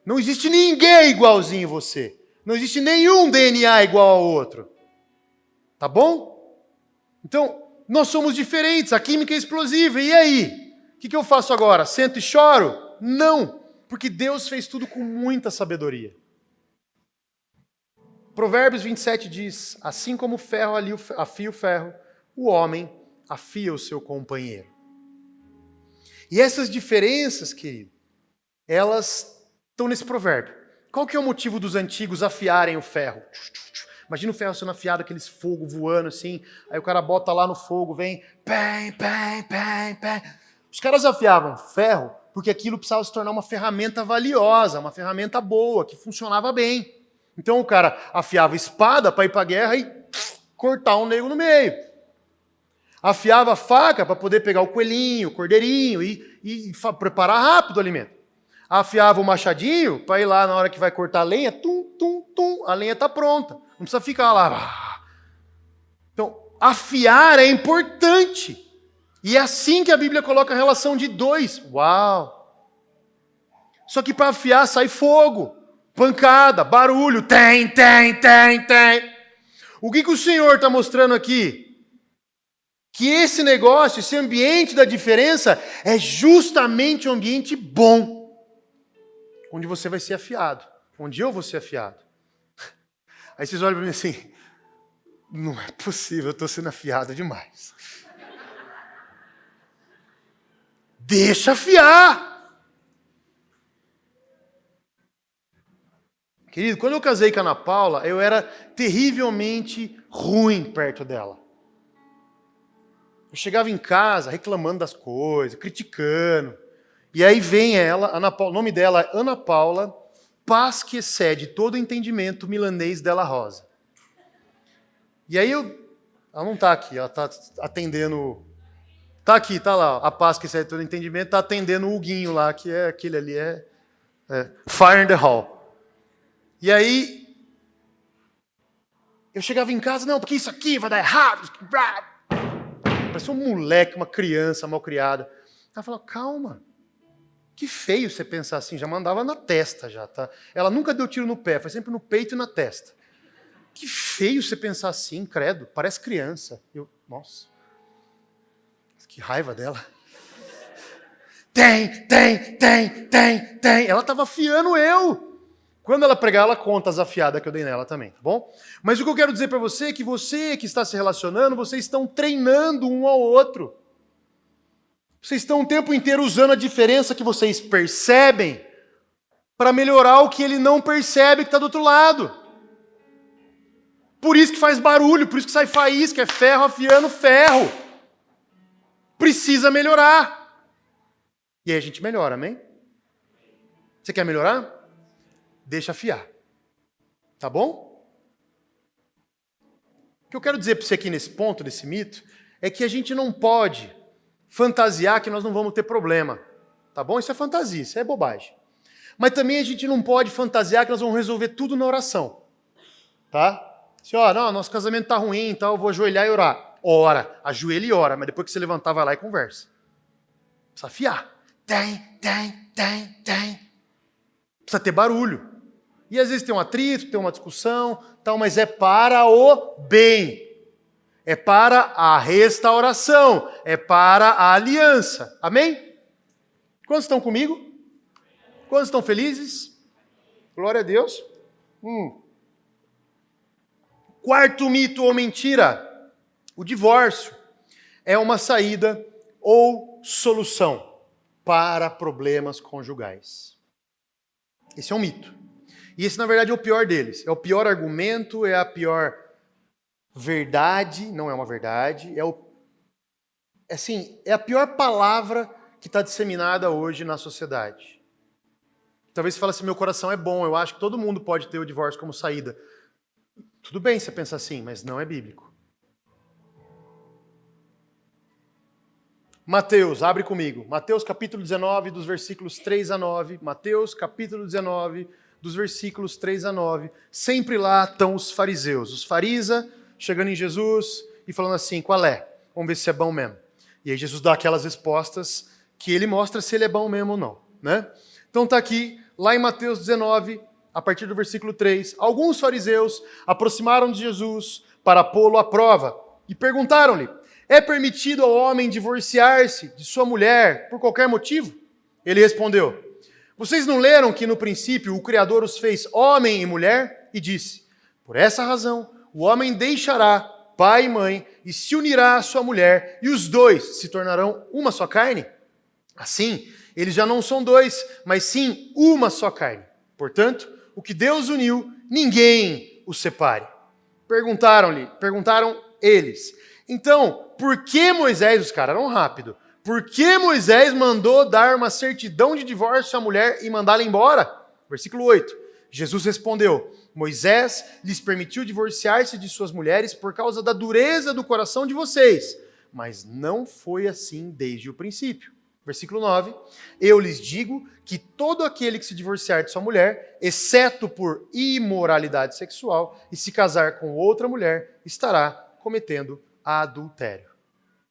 S3: Não existe ninguém igualzinho você. Não existe nenhum DNA igual ao outro. Tá bom? Então, nós somos diferentes, a química é explosiva. E aí? O que eu faço agora? Sento e choro? Não, porque Deus fez tudo com muita sabedoria. Provérbios 27 diz, assim como o ferro afia o ferro, o homem afia o seu companheiro. E essas diferenças, querido, elas estão nesse provérbio. Qual que é o motivo dos antigos afiarem o ferro? Imagina o ferro sendo afiado, aqueles fogo voando assim, aí o cara bota lá no fogo, vem, pem, pem, pem, pem. Os caras afiavam ferro porque aquilo precisava se tornar uma ferramenta valiosa, uma ferramenta boa, que funcionava bem. Então o cara afiava espada para ir para a guerra e cortar um nego no meio. Afiava a faca para poder pegar o coelhinho, o cordeirinho e preparar rápido o alimento. Afiava o machadinho para ir lá na hora que vai cortar a lenha, tum, tum, tum, a lenha está pronta. Não precisa ficar lá. Então, afiar é importante. E é assim que a Bíblia coloca a relação de dois. Uau! Só que para afiar sai fogo, pancada, barulho, tem. O que o Senhor está mostrando aqui? Que esse negócio, esse ambiente da diferença é justamente um ambiente bom. Onde você vai ser afiado. Onde eu vou ser afiado. Aí vocês olham para mim assim, Não é possível, eu estou sendo afiado demais. Deixa afiar! Querido, quando eu casei com a Ana Paula, eu era terrivelmente ruim perto dela. Eu chegava em casa reclamando das coisas, criticando. E aí vem ela, Ana Paula, o nome dela é Ana Paula, paz que excede todo entendimento milanês della Rosa. E aí ela não está aqui, ela está atendendo... Está aqui, está lá, a paz que excede todo entendimento, está atendendo o Huguinho lá, que é aquele ali, Fire in the Hall. E aí, eu chegava em casa, não, porque isso aqui vai dar errado. Parecia um moleque, uma criança mal criada. Ela falou, calma, que feio você pensar assim, já mandava na testa já, tá? Ela nunca deu tiro no pé, foi sempre no peito e na testa. Que feio você pensar assim, credo, parece criança. Nossa, que raiva dela. Tem. Ela estava afiando eu. Quando ela pregar, ela conta as afiadas que eu dei nela também, tá bom? Mas o que eu quero dizer para você é que você que está se relacionando, vocês estão treinando um ao outro. Vocês estão o tempo inteiro usando a diferença que vocês percebem para melhorar o que ele não percebe que está do outro lado. Por isso que faz barulho, por isso que sai faísca, é ferro afiando ferro. Precisa melhorar. E aí a gente melhora, amém? Você quer melhorar? Deixa afiar. Tá bom? O que eu quero dizer para você aqui nesse ponto, desse mito, é que a gente não pode fantasiar que nós não vamos ter problema. Tá bom? Isso é fantasia, isso é bobagem. Mas também a gente não pode fantasiar que nós vamos resolver tudo na oração. Tá? Assim, não, nosso casamento tá ruim, então eu vou ajoelhar e orar. Ora, ajoelha e ora, mas depois que você levantar, vai lá e conversa. Precisa afiar. Tem. Precisa ter barulho. E às vezes tem um atrito, tem uma discussão, tal, mas é para o bem. É para a restauração. É para a aliança. Amém? Quantos estão comigo? Quantos estão felizes? Glória a Deus. Quarto mito ou mentira. O divórcio é uma saída ou solução para problemas conjugais. Esse é um mito. E esse, na verdade, é o pior deles. É o pior argumento, é a pior verdade, não é uma verdade, é a pior palavra que está disseminada hoje na sociedade. Talvez você fale assim, meu coração é bom, eu acho que todo mundo pode ter o divórcio como saída. Tudo bem você pensar assim, mas não é bíblico. Mateus, abre comigo. Mateus capítulo 19, dos versículos 3 a 9. Mateus capítulo 19, dos versículos 3 a 9. Sempre lá estão os fariseus. Os farisa chegando em Jesus e falando assim, qual é? Vamos ver se é bom mesmo. E aí Jesus dá aquelas respostas que ele mostra se ele é bom mesmo ou não. Né? Então está aqui, lá em Mateus 19, a partir do versículo 3. Alguns fariseus aproximaram de Jesus para pô-lo à prova e perguntaram-lhe, é permitido ao homem divorciar-se de sua mulher por qualquer motivo? Ele respondeu, vocês não leram que no princípio o Criador os fez homem e mulher? E disse, por essa razão o homem deixará pai e mãe e se unirá à sua mulher e os dois se tornarão uma só carne? Assim, eles já não são dois, mas sim uma só carne. Portanto, o que Deus uniu, ninguém os separe. Perguntaram eles, então, por que Moisés, os caras eram rápidos, por que Moisés mandou dar uma certidão de divórcio à mulher e mandá-la embora? Versículo 8. Jesus respondeu, Moisés lhes permitiu divorciar-se de suas mulheres por causa da dureza do coração de vocês, mas não foi assim desde o princípio. Versículo 9. Eu lhes digo que todo aquele que se divorciar de sua mulher, exceto por imoralidade sexual, e se casar com outra mulher, estará cometendo adultério.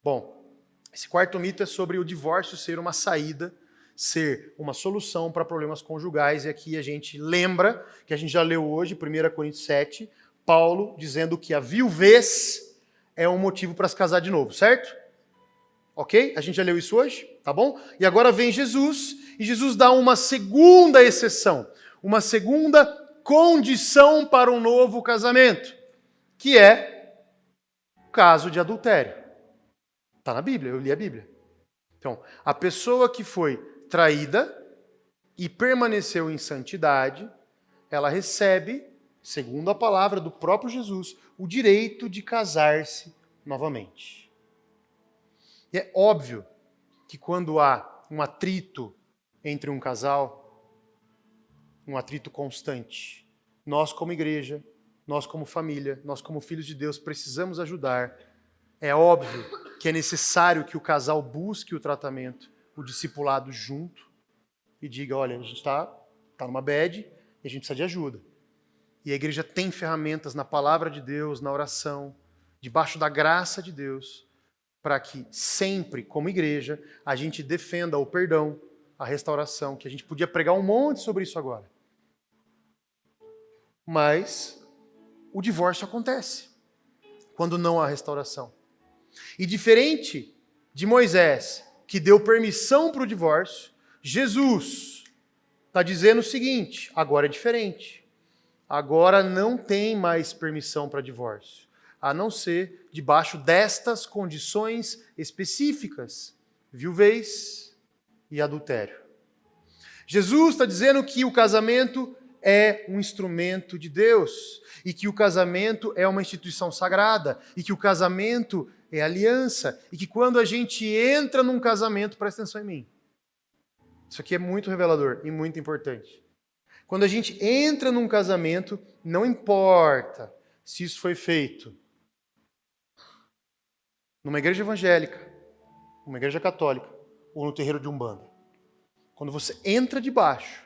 S3: Bom, esse quarto mito é sobre o divórcio ser uma saída, ser uma solução para problemas conjugais. E aqui a gente lembra, que a gente já leu hoje, 1 Coríntios 7, Paulo dizendo que a viuvez é um motivo para se casar de novo, certo? Ok? A gente já leu isso hoje, tá bom? E agora vem Jesus, e Jesus dá uma segunda exceção, uma segunda condição para um novo casamento, que é caso de adultério. Está na Bíblia, eu li a Bíblia. Então, a pessoa que foi traída e permaneceu em santidade, ela recebe, segundo a palavra do próprio Jesus, o direito de casar-se novamente. E é óbvio que quando há um atrito entre um casal, um atrito constante, nós como igreja, nós como família, nós como filhos de Deus precisamos ajudar. É óbvio que é necessário que o casal busque o tratamento, o discipulado junto e diga, olha, a gente está numa bad e a gente precisa de ajuda. E a igreja tem ferramentas na palavra de Deus, na oração, debaixo da graça de Deus, para que sempre, como igreja, a gente defenda o perdão, a restauração, que a gente podia pregar um monte sobre isso agora. Mas o divórcio acontece quando não há restauração. E diferente de Moisés, que deu permissão para o divórcio, Jesus está dizendo o seguinte, agora é diferente. Agora não tem mais permissão para divórcio, a não ser debaixo destas condições específicas, viuvez e adultério. Jesus está dizendo que o casamento é um instrumento de Deus, e que o casamento é uma instituição sagrada, e que o casamento é aliança, e que quando a gente entra num casamento, presta atenção em mim. Isso aqui é muito revelador e muito importante. Quando a gente entra num casamento, não importa se isso foi feito numa igreja evangélica, numa igreja católica ou no terreiro de Umbanda. Quando você entra debaixo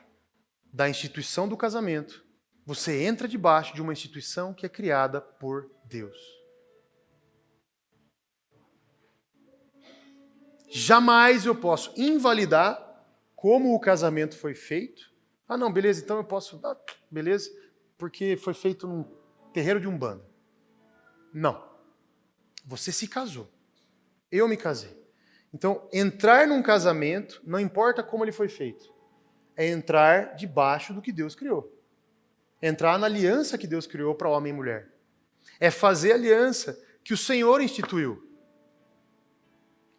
S3: da instituição do casamento, você entra debaixo de uma instituição que é criada por Deus. Jamais eu posso invalidar como o casamento foi feito. Ah, não, beleza, então eu posso... Ah, beleza, porque foi feito num terreiro de Umbanda. Não. Você se casou. Eu me casei. Então, entrar num casamento, não importa como ele foi feito, é entrar debaixo do que Deus criou. Entrar na aliança que Deus criou para homem e mulher. É fazer a aliança que o Senhor instituiu.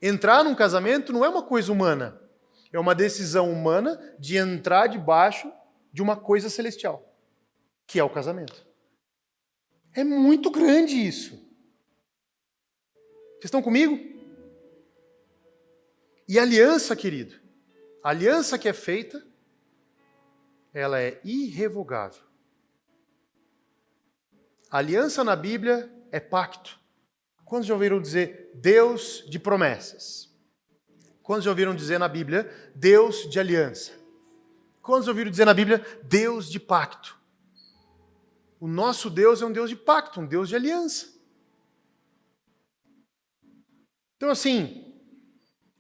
S3: Entrar num casamento não é uma coisa humana. É uma decisão humana de entrar debaixo de uma coisa celestial, que é o casamento. É muito grande isso. Vocês estão comigo? E a aliança, querido, a aliança que é feita, ela é irrevogável. A aliança na Bíblia é pacto. Quantos já ouviram dizer Deus de promessas? Quantos já ouviram dizer na Bíblia Deus de aliança? Quantos já ouviram dizer na Bíblia Deus de pacto? O nosso Deus é um Deus de pacto, um Deus de aliança. Então assim,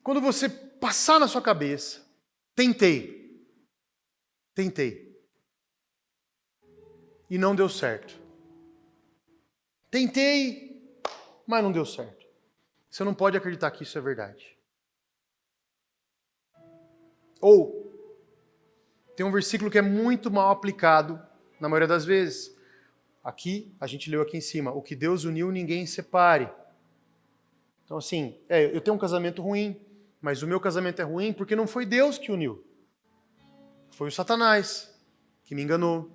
S3: quando você passar na sua cabeça, tentei, e não deu certo. Tentei, mas não deu certo. Você não pode acreditar que isso é verdade. Ou, tem um versículo que é muito mal aplicado, na maioria das vezes. Aqui, a gente leu aqui em cima, o que Deus uniu, ninguém separe. Então assim, eu tenho um casamento ruim, mas o meu casamento é ruim porque não foi Deus que uniu. Foi o Satanás que me enganou.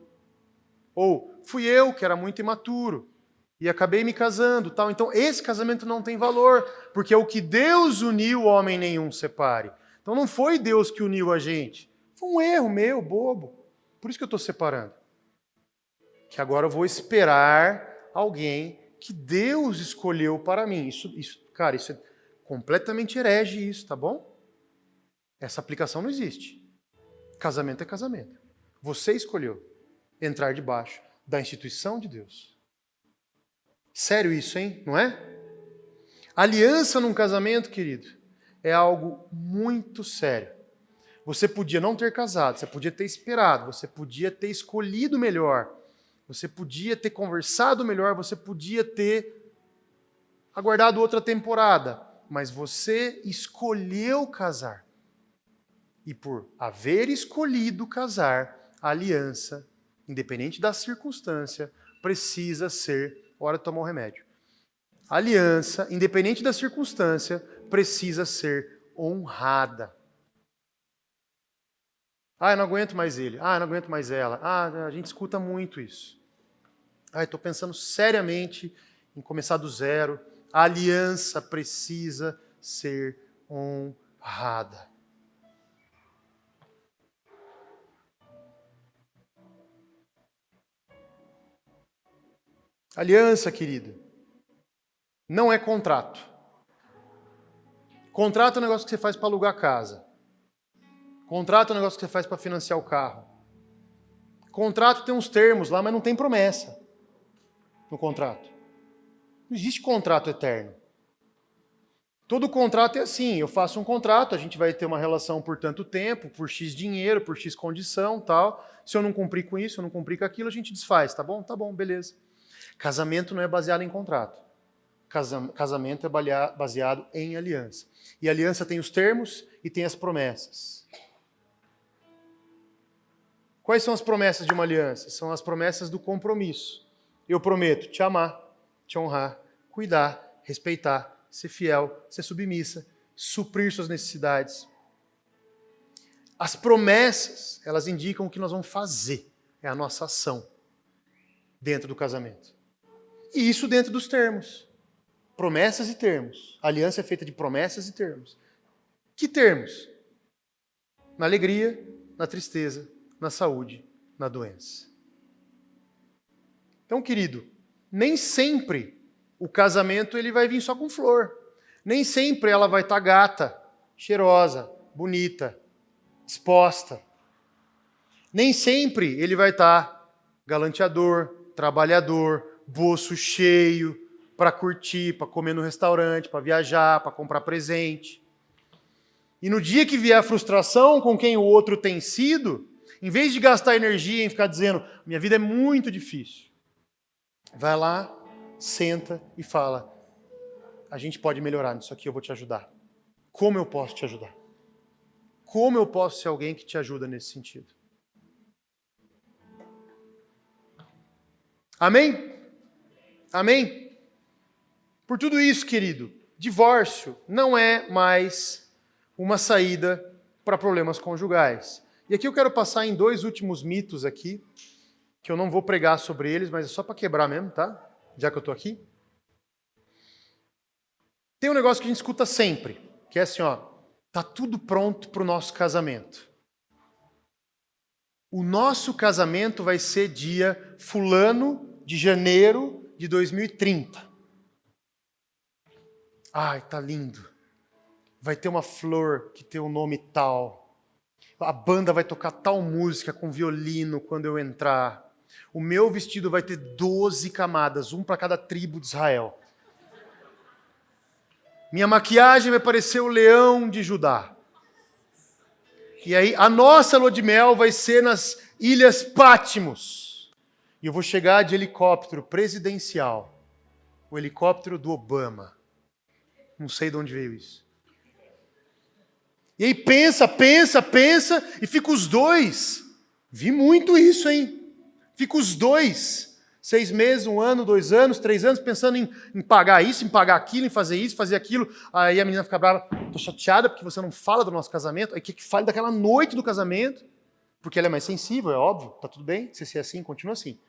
S3: Ou, fui eu que era muito imaturo e acabei me casando, tal. Então esse casamento não tem valor, porque é o que Deus uniu, homem nenhum separe. Então não foi Deus que uniu a gente. Foi um erro meu, bobo. Por isso que eu estou separando. Que agora eu vou esperar alguém que Deus escolheu para mim. Cara, isso é completamente herege isso, tá bom? Essa aplicação não existe. Casamento é casamento. Você escolheu entrar debaixo da instituição de Deus. Sério isso, hein? Não é? Aliança num casamento, querido, é algo muito sério. Você podia não ter casado, você podia ter esperado, você podia ter escolhido melhor, você podia ter conversado melhor, você podia ter aguardado outra temporada, mas você escolheu casar. E por haver escolhido casar, a aliança, independente da circunstância, precisa ser, hora de tomar o remédio, A aliança, independente da circunstância, precisa ser honrada. Ah, eu não aguento mais ele. Ah, eu não aguento mais ela. Ah, a gente escuta muito isso. Ah, eu estou pensando seriamente em começar do zero. A aliança precisa ser honrada. Aliança, querido, não é contrato. Contrato é um negócio que você faz para alugar a casa. Contrato é um negócio que você faz para financiar o carro. Contrato tem uns termos lá, mas não tem promessa no contrato. Não existe contrato eterno. Todo contrato é assim, eu faço um contrato, a gente vai ter uma relação por tanto tempo, por X dinheiro, por X condição, tal. Se eu não cumprir com isso, eu não cumprir com aquilo, a gente desfaz, tá bom? Tá bom, beleza. Casamento não é baseado em contrato. Casamento é baseado em aliança. E a aliança tem os termos e tem as promessas. Quais são as promessas de uma aliança? São as promessas do compromisso. Eu prometo te amar, te honrar, cuidar, respeitar, ser fiel, ser submissa, suprir suas necessidades. As promessas, elas indicam o que nós vamos fazer. É a nossa ação dentro do casamento. E isso dentro dos termos. Promessas e termos. A aliança é feita de promessas e termos. Que termos? Na alegria, na tristeza, na saúde, na doença. Então, querido, nem sempre o casamento ele vai vir só com flor. Nem sempre ela vai estar gata, cheirosa, bonita, exposta. Nem sempre ele vai estar galanteador, trabalhador, bolso cheio, para curtir, para comer no restaurante, para viajar, para comprar presente. E no dia que vier a frustração com quem o outro tem sido, em vez de gastar energia em ficar dizendo, minha vida é muito difícil, vai lá, senta e fala, a gente pode melhorar nisso aqui, eu vou te ajudar. Como eu posso te ajudar? Como eu posso ser alguém que te ajuda nesse sentido? Amém? Amém? Por tudo isso, querido, divórcio não é mais uma saída para problemas conjugais. E aqui eu quero passar em 2 últimos mitos aqui, que eu não vou pregar sobre eles, mas é só para quebrar mesmo, tá? Já que eu estou aqui. Tem um negócio que a gente escuta sempre, que é assim, ó, tá tudo pronto para o nosso casamento. O nosso casamento vai ser dia fulano de janeiro de 2030. Ai, tá lindo. Vai ter uma flor que tem um nome tal. A banda vai tocar tal música com violino quando eu entrar. O meu vestido vai ter 12 camadas, um para cada tribo de Israel. Minha maquiagem vai parecer o leão de Judá. E aí, a nossa lua de mel vai ser nas Ilhas Patmos. E eu vou chegar de helicóptero presidencial. O helicóptero do Obama. Não sei de onde veio isso. E aí pensa, e fica os dois. Vi muito isso, hein? Fica os dois. 6 meses, 1 ano, 2 anos, 3 anos, pensando em pagar isso, em pagar aquilo, em fazer isso, fazer aquilo. Aí a menina fica brava, tô chateada porque você não fala do nosso casamento. Aí que fale daquela noite do casamento. Porque ela é mais sensível, é óbvio. Tá tudo bem, se você é assim, continua assim.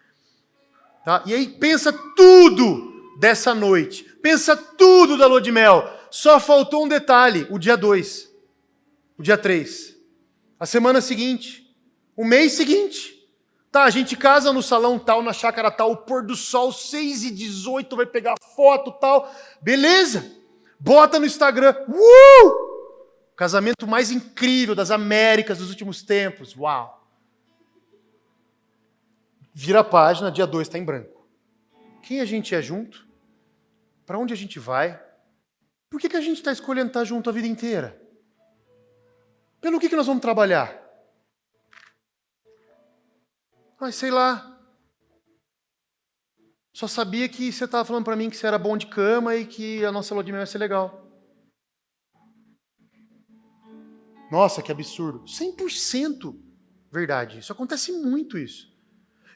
S3: Tá? E aí pensa tudo dessa noite. Pensa tudo da lua de mel. Só faltou um detalhe, o dia 2. O dia 3. A semana seguinte. O mês seguinte. Tá, a gente casa no salão tal, na chácara tal, o pôr do sol, 6h18, vai pegar foto tal. Beleza. Bota no Instagram. Casamento mais incrível das Américas dos últimos tempos. Uau. Vira a página, dia 2 está em branco. Quem a gente é junto? Para onde a gente vai? Por que a gente está escolhendo estar junto a vida inteira? Pelo que nós vamos trabalhar? Ai, sei lá. Só sabia que você estava falando para mim que você era bom de cama e que a nossa lua de mel ia ser legal. Nossa, que absurdo. 100% verdade. Isso acontece muito isso.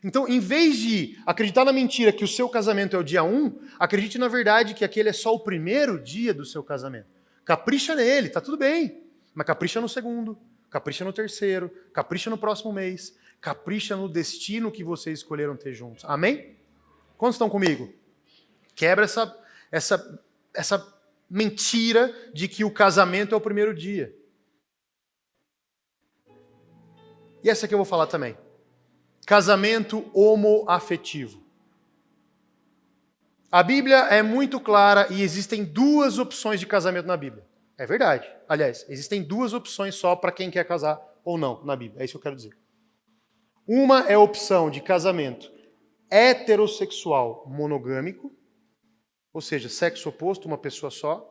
S3: Então, em vez de acreditar na mentira que o seu casamento é o dia 1, acredite na verdade que aquele é só o primeiro dia do seu casamento. Capricha nele, tá tudo bem. Mas capricha no segundo, capricha no terceiro, capricha no próximo mês, capricha no destino que vocês escolheram ter juntos. Amém? Quantos estão comigo? Quebra essa mentira de que o casamento é o primeiro dia. E essa que eu vou falar também. Casamento homoafetivo. A Bíblia é muito clara e existem duas opções de casamento na Bíblia. É verdade. Aliás, existem duas opções só para quem quer casar ou não na Bíblia. É isso que eu quero dizer. Uma é a opção de casamento heterossexual monogâmico, ou seja, sexo oposto, uma pessoa só.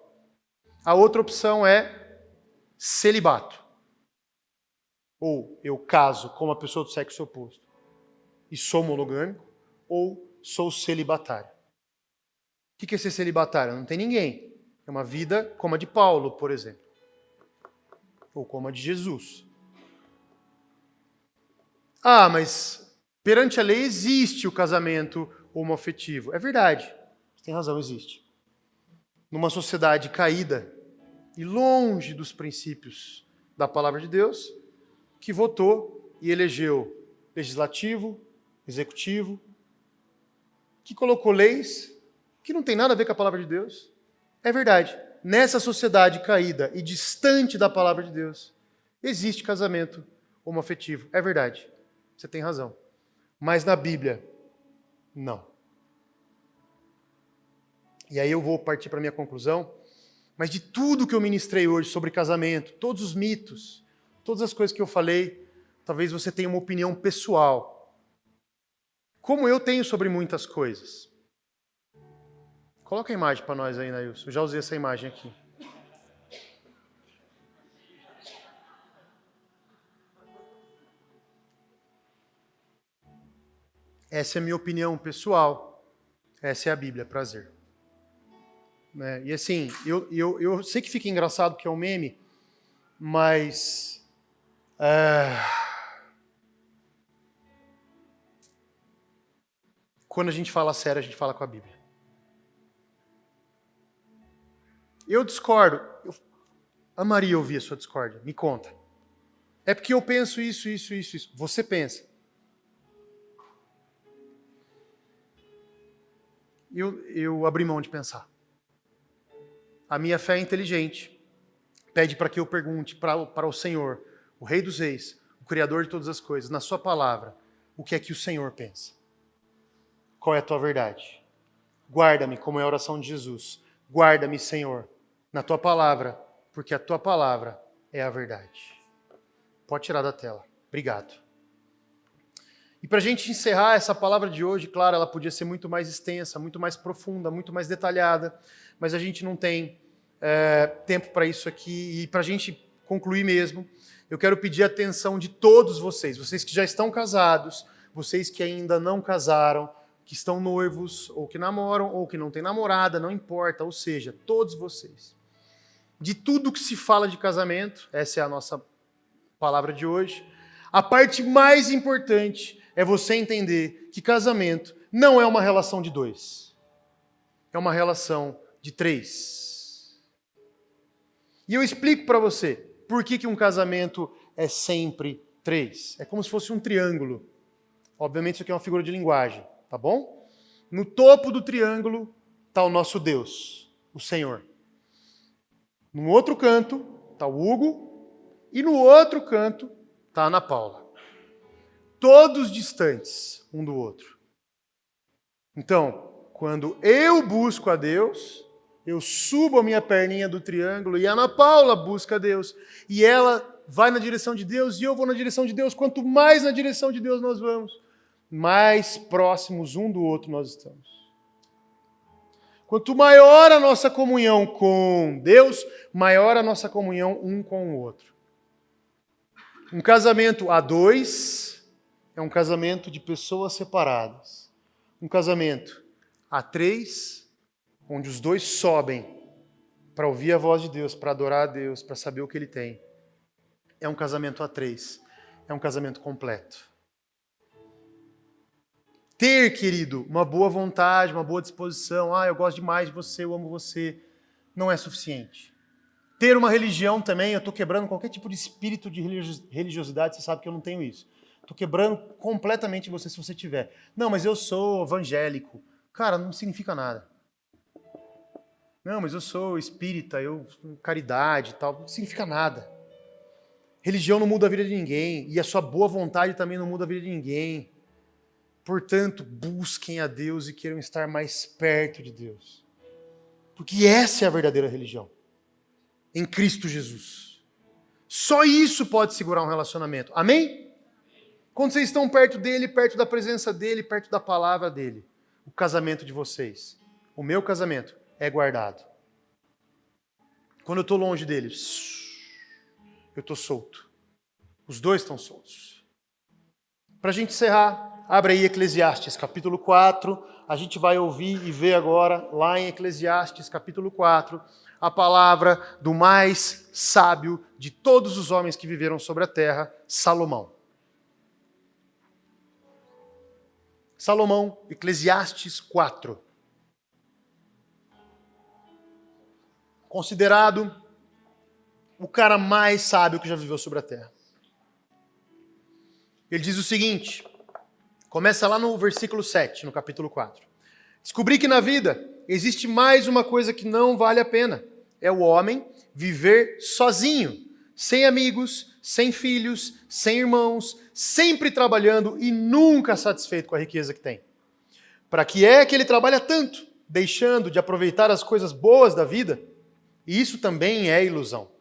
S3: A outra opção é celibato. Ou eu caso com uma pessoa do sexo oposto e sou monogâmico, ou sou celibatário. O que é ser celibatário? Não tem ninguém. É uma vida como a de Paulo, por exemplo. Ou como a de Jesus. Ah, mas perante a lei existe o casamento homoafetivo. É verdade. Você tem razão, existe. Numa sociedade caída e longe dos princípios da palavra de Deus, que votou e elegeu legislativo, executivo, que colocou leis que não tem nada a ver com a palavra de Deus. É verdade. Nessa sociedade caída e distante da palavra de Deus, existe casamento homoafetivo. É verdade. Você tem razão. Mas na Bíblia, não. E aí eu vou partir para a minha conclusão. Mas de tudo que eu ministrei hoje sobre casamento, todos os mitos, todas as coisas que eu falei, talvez você tenha uma opinião pessoal. Como eu tenho sobre muitas coisas. Coloca a imagem para nós aí, Nailson. Eu já usei essa imagem aqui. Essa é a minha opinião pessoal. Essa é a Bíblia, prazer. E assim, eu sei que fica engraçado porque é um meme, mas quando a gente fala sério, a gente fala com a Bíblia. Eu discordo. Eu amaria ouvir a sua discórdia. Me conta. É porque eu penso isso. Você pensa. Eu abri mão de pensar. A minha fé é inteligente. Pede para que eu pergunte para o Senhor, o Rei dos Reis, o Criador de todas as coisas, na sua palavra, o que é que o Senhor pensa. Qual é a tua verdade? Guarda-me, como é a oração de Jesus. Guarda-me, Senhor, na tua palavra, porque a tua palavra é a verdade. Pode tirar da tela. Obrigado. E para a gente encerrar essa palavra de hoje, claro, ela podia ser muito mais extensa, muito mais profunda, muito mais detalhada, mas a gente não tem tempo para isso aqui. E para a gente concluir mesmo, eu quero pedir a atenção de todos vocês que já estão casados, vocês que ainda não casaram, que estão noivos, ou que namoram, ou que não têm namorada, não importa, ou seja, todos vocês. De tudo que se fala de casamento, essa é a nossa palavra de hoje, a parte mais importante é você entender que casamento não é uma relação de 2, é uma relação de 3. E eu explico para você por que um casamento é sempre 3. É como se fosse um triângulo. Obviamente isso aqui é uma figura de linguagem, tá bom? No topo do triângulo está o nosso Deus, o Senhor. No outro canto está o Hugo e no outro canto está a Ana Paula. Todos distantes um do outro. Então, quando eu busco a Deus, eu subo a minha perninha do triângulo e a Ana Paula busca a Deus. E ela vai na direção de Deus e eu vou na direção de Deus. Quanto mais na direção de Deus nós vamos, mais próximos um do outro nós estamos. Quanto maior a nossa comunhão com Deus, maior a nossa comunhão um com o outro. Um casamento a 2 é um casamento de pessoas separadas. Um casamento a 3, onde os dois sobem para ouvir a voz de Deus, para adorar a Deus, para saber o que Ele tem. É um casamento a 3. É um casamento completo. Ter, querido, uma boa vontade, uma boa disposição, eu gosto demais de você, eu amo você, não é suficiente. Ter uma religião também, eu estou quebrando qualquer tipo de espírito de religiosidade, você sabe que eu não tenho isso. Estou quebrando completamente você se você tiver. Não, mas eu sou evangélico. Cara, não significa nada. Não, mas eu sou espírita, eu caridade e tal, não significa nada. Religião não muda a vida de ninguém, e a sua boa vontade também não muda a vida de ninguém. Portanto, busquem a Deus e queiram estar mais perto de Deus. Porque essa é a verdadeira religião. Em Cristo Jesus. Só isso pode segurar um relacionamento. Amém? Quando vocês estão perto dele, perto da presença dele, perto da palavra dele, o casamento de vocês, o meu casamento, é guardado. Quando eu estou longe dele, eu estou solto. Os dois estão soltos. Para a gente encerrar, abre aí Eclesiastes capítulo 4. A gente vai ouvir e ver agora, lá em Eclesiastes capítulo 4, a palavra do mais sábio de todos os homens que viveram sobre a terra, Salomão. Salomão, Eclesiastes 4. Considerado o cara mais sábio que já viveu sobre a terra. Ele diz o seguinte, começa lá no versículo 7, no capítulo 4. Descobri que na vida existe mais uma coisa que não vale a pena. É o homem viver sozinho, sem amigos, sem filhos, sem irmãos, sempre trabalhando e nunca satisfeito com a riqueza que tem. Para que é que ele trabalha tanto, deixando de aproveitar as coisas boas da vida? E isso também é ilusão.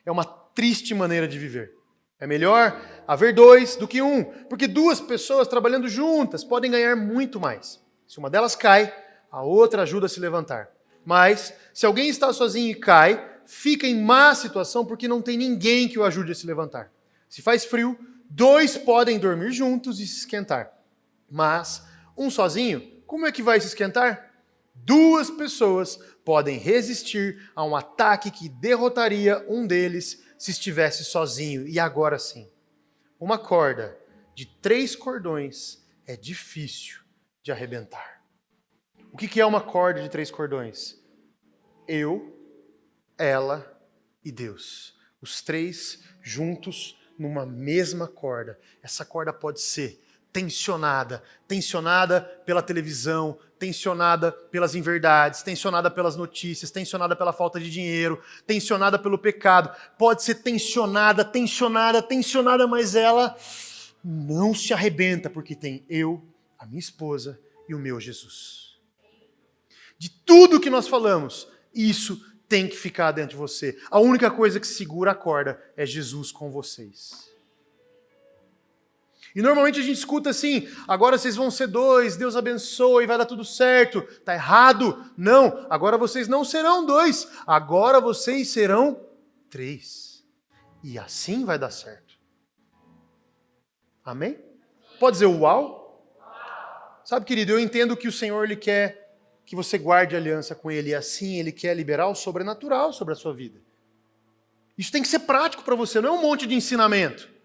S3: É uma triste maneira de viver. É melhor haver dois do que um, porque duas pessoas trabalhando juntas podem ganhar muito mais. Se uma delas cai, a outra ajuda a se levantar. Mas, se alguém está sozinho e cai, fica em má situação porque não tem ninguém que o ajude a se levantar. Se faz frio, dois podem dormir juntos e se esquentar. Mas, um sozinho, como é que vai se esquentar? Duas pessoas podem resistir a um ataque que derrotaria um deles se estivesse sozinho. E agora sim, uma corda de 3 cordões é difícil de arrebentar. O que é uma corda de 3 cordões? Eu, ela e Deus. Os 3 juntos numa mesma corda. Essa corda pode ser tensionada pela televisão, tensionada pelas inverdades, tensionada pelas notícias, tensionada pela falta de dinheiro, tensionada pelo pecado. Pode ser tensionada, mas ela não se arrebenta, porque tem eu, a minha esposa e o meu Jesus. De tudo que nós falamos, isso tem que ficar dentro de você. A única coisa que segura a corda é Jesus com vocês. E normalmente a gente escuta assim, agora vocês vão ser 2, Deus abençoe, vai dar tudo certo. Está errado? Não, agora vocês não serão 2, agora vocês serão 3. E assim vai dar certo. Amém? Pode dizer uau? Sabe, querido, eu entendo que o Senhor Ele quer que você guarde aliança com Ele, e assim Ele quer liberar o sobrenatural sobre a sua vida. Isso tem que ser prático para você, não é um monte de ensinamento.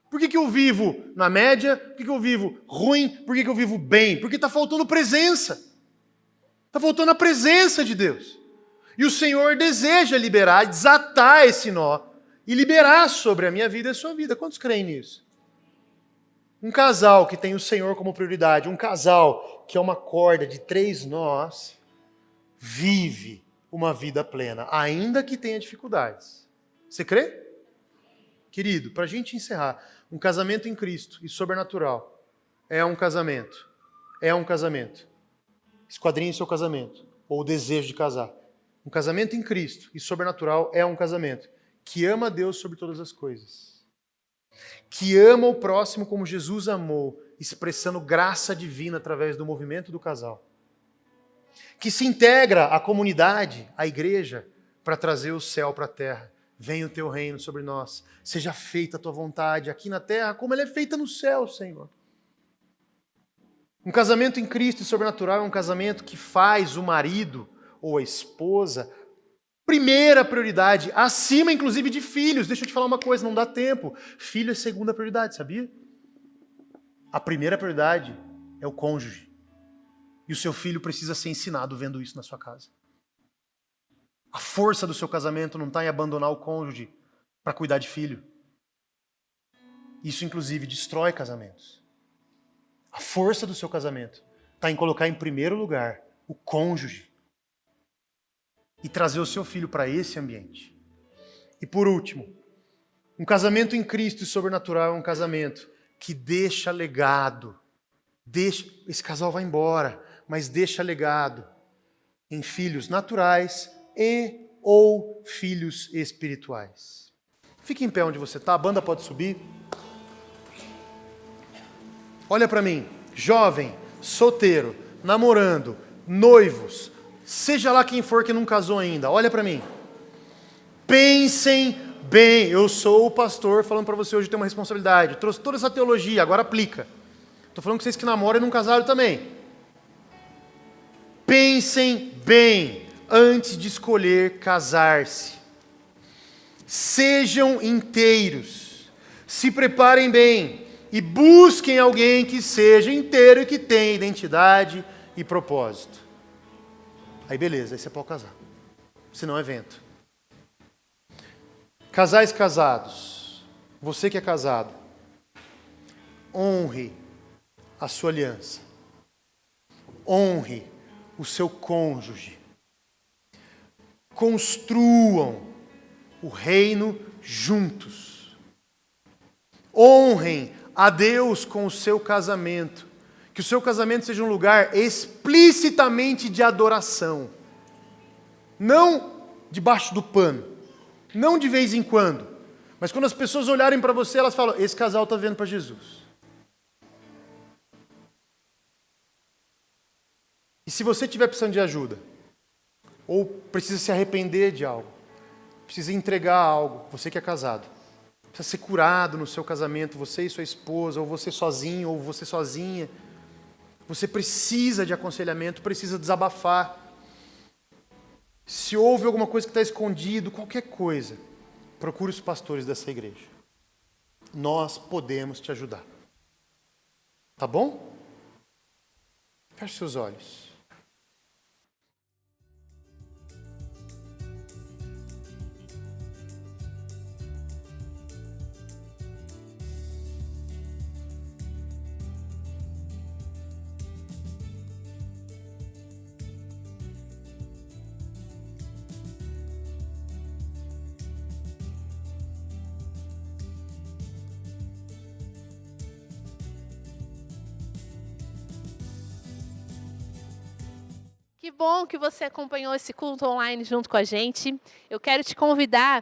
S3: Por que eu vivo na média? Por que eu vivo ruim? Por que eu vivo bem? Porque está faltando presença. Está faltando a presença de Deus. E o Senhor deseja liberar, desatar esse nó e liberar sobre a minha vida e a sua vida. Quantos creem nisso? Um casal que tem o Senhor como prioridade, um casal que é uma corda de 3 nós, vive uma vida plena, ainda que tenha dificuldades. Você crê? Querido, para a gente encerrar, um casamento em Cristo e sobrenatural é um casamento. É um casamento. Esquadrinhe seu casamento, ou o desejo de casar. Um casamento em Cristo e sobrenatural é um casamento que ama a Deus sobre todas as coisas. Que ama o próximo como Jesus amou, expressando graça divina através do movimento do casal. Que se integra à comunidade, à igreja, para trazer o céu para a terra. Venha o teu reino sobre nós. Seja feita a tua vontade aqui na terra, como ela é feita no céu, Senhor. Um casamento em Cristo e sobrenatural é um casamento que faz o marido ou a esposa primeira prioridade, acima inclusive de filhos. Deixa eu te falar uma coisa, não dá tempo. Filho é segunda prioridade, sabia? A primeira prioridade é o cônjuge. E o seu filho precisa ser ensinado vendo isso na sua casa. A força do seu casamento não está em abandonar o cônjuge para cuidar de filho. Isso, inclusive, destrói casamentos. A força do seu casamento está em colocar em primeiro lugar o cônjuge e trazer o seu filho para esse ambiente. E por último, um casamento em Cristo e sobrenatural é um casamento que deixa legado. Esse casal vai embora, mas deixa legado em filhos naturais e ou filhos espirituais. Fique em pé onde você está, a banda pode subir. Olha para mim, jovem, solteiro, namorando, noivos, seja lá quem for que não casou ainda, olha para mim. Pensem bem, eu sou o pastor falando para você hoje, tem uma responsabilidade, trouxe toda essa teologia, agora aplica. Estou falando com vocês que namoram e não casaram também. Pensem bem antes de escolher casar-se. Sejam inteiros, se preparem bem e busquem alguém que seja inteiro e que tenha identidade e propósito. Aí beleza, aí você pode casar. Senão é vento. Casais casados, você que é casado, honre a sua aliança. Honre o seu cônjuge. Construam o reino juntos. Honrem a Deus com o seu casamento. Que o seu casamento seja um lugar explicitamente de adoração. Não debaixo do pano. Não de vez em quando. Mas quando as pessoas olharem para você, elas falam, esse casal está vendo para Jesus. E se você estiver precisando de ajuda, ou precisa se arrepender de algo, precisa entregar algo, você que é casado, precisa ser curado no seu casamento, você e sua esposa, ou você sozinho, ou você sozinha, você precisa de aconselhamento, precisa desabafar. Se houve alguma coisa que está escondido, qualquer coisa, procure os pastores dessa igreja. Nós podemos te ajudar. Tá bom? Feche seus olhos.
S4: Que bom que você acompanhou esse culto online junto com a gente. Eu quero te convidar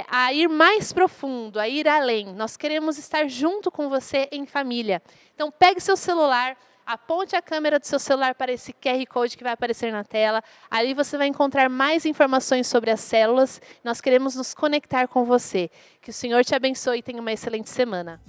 S4: a ir mais profundo, a ir além. Nós queremos estar junto com você em família. Então, pegue seu celular, aponte a câmera do seu celular para esse QR Code que vai aparecer na tela. Ali você vai encontrar mais informações sobre as células. Nós queremos nos conectar com você. Que o Senhor te abençoe e tenha uma excelente semana.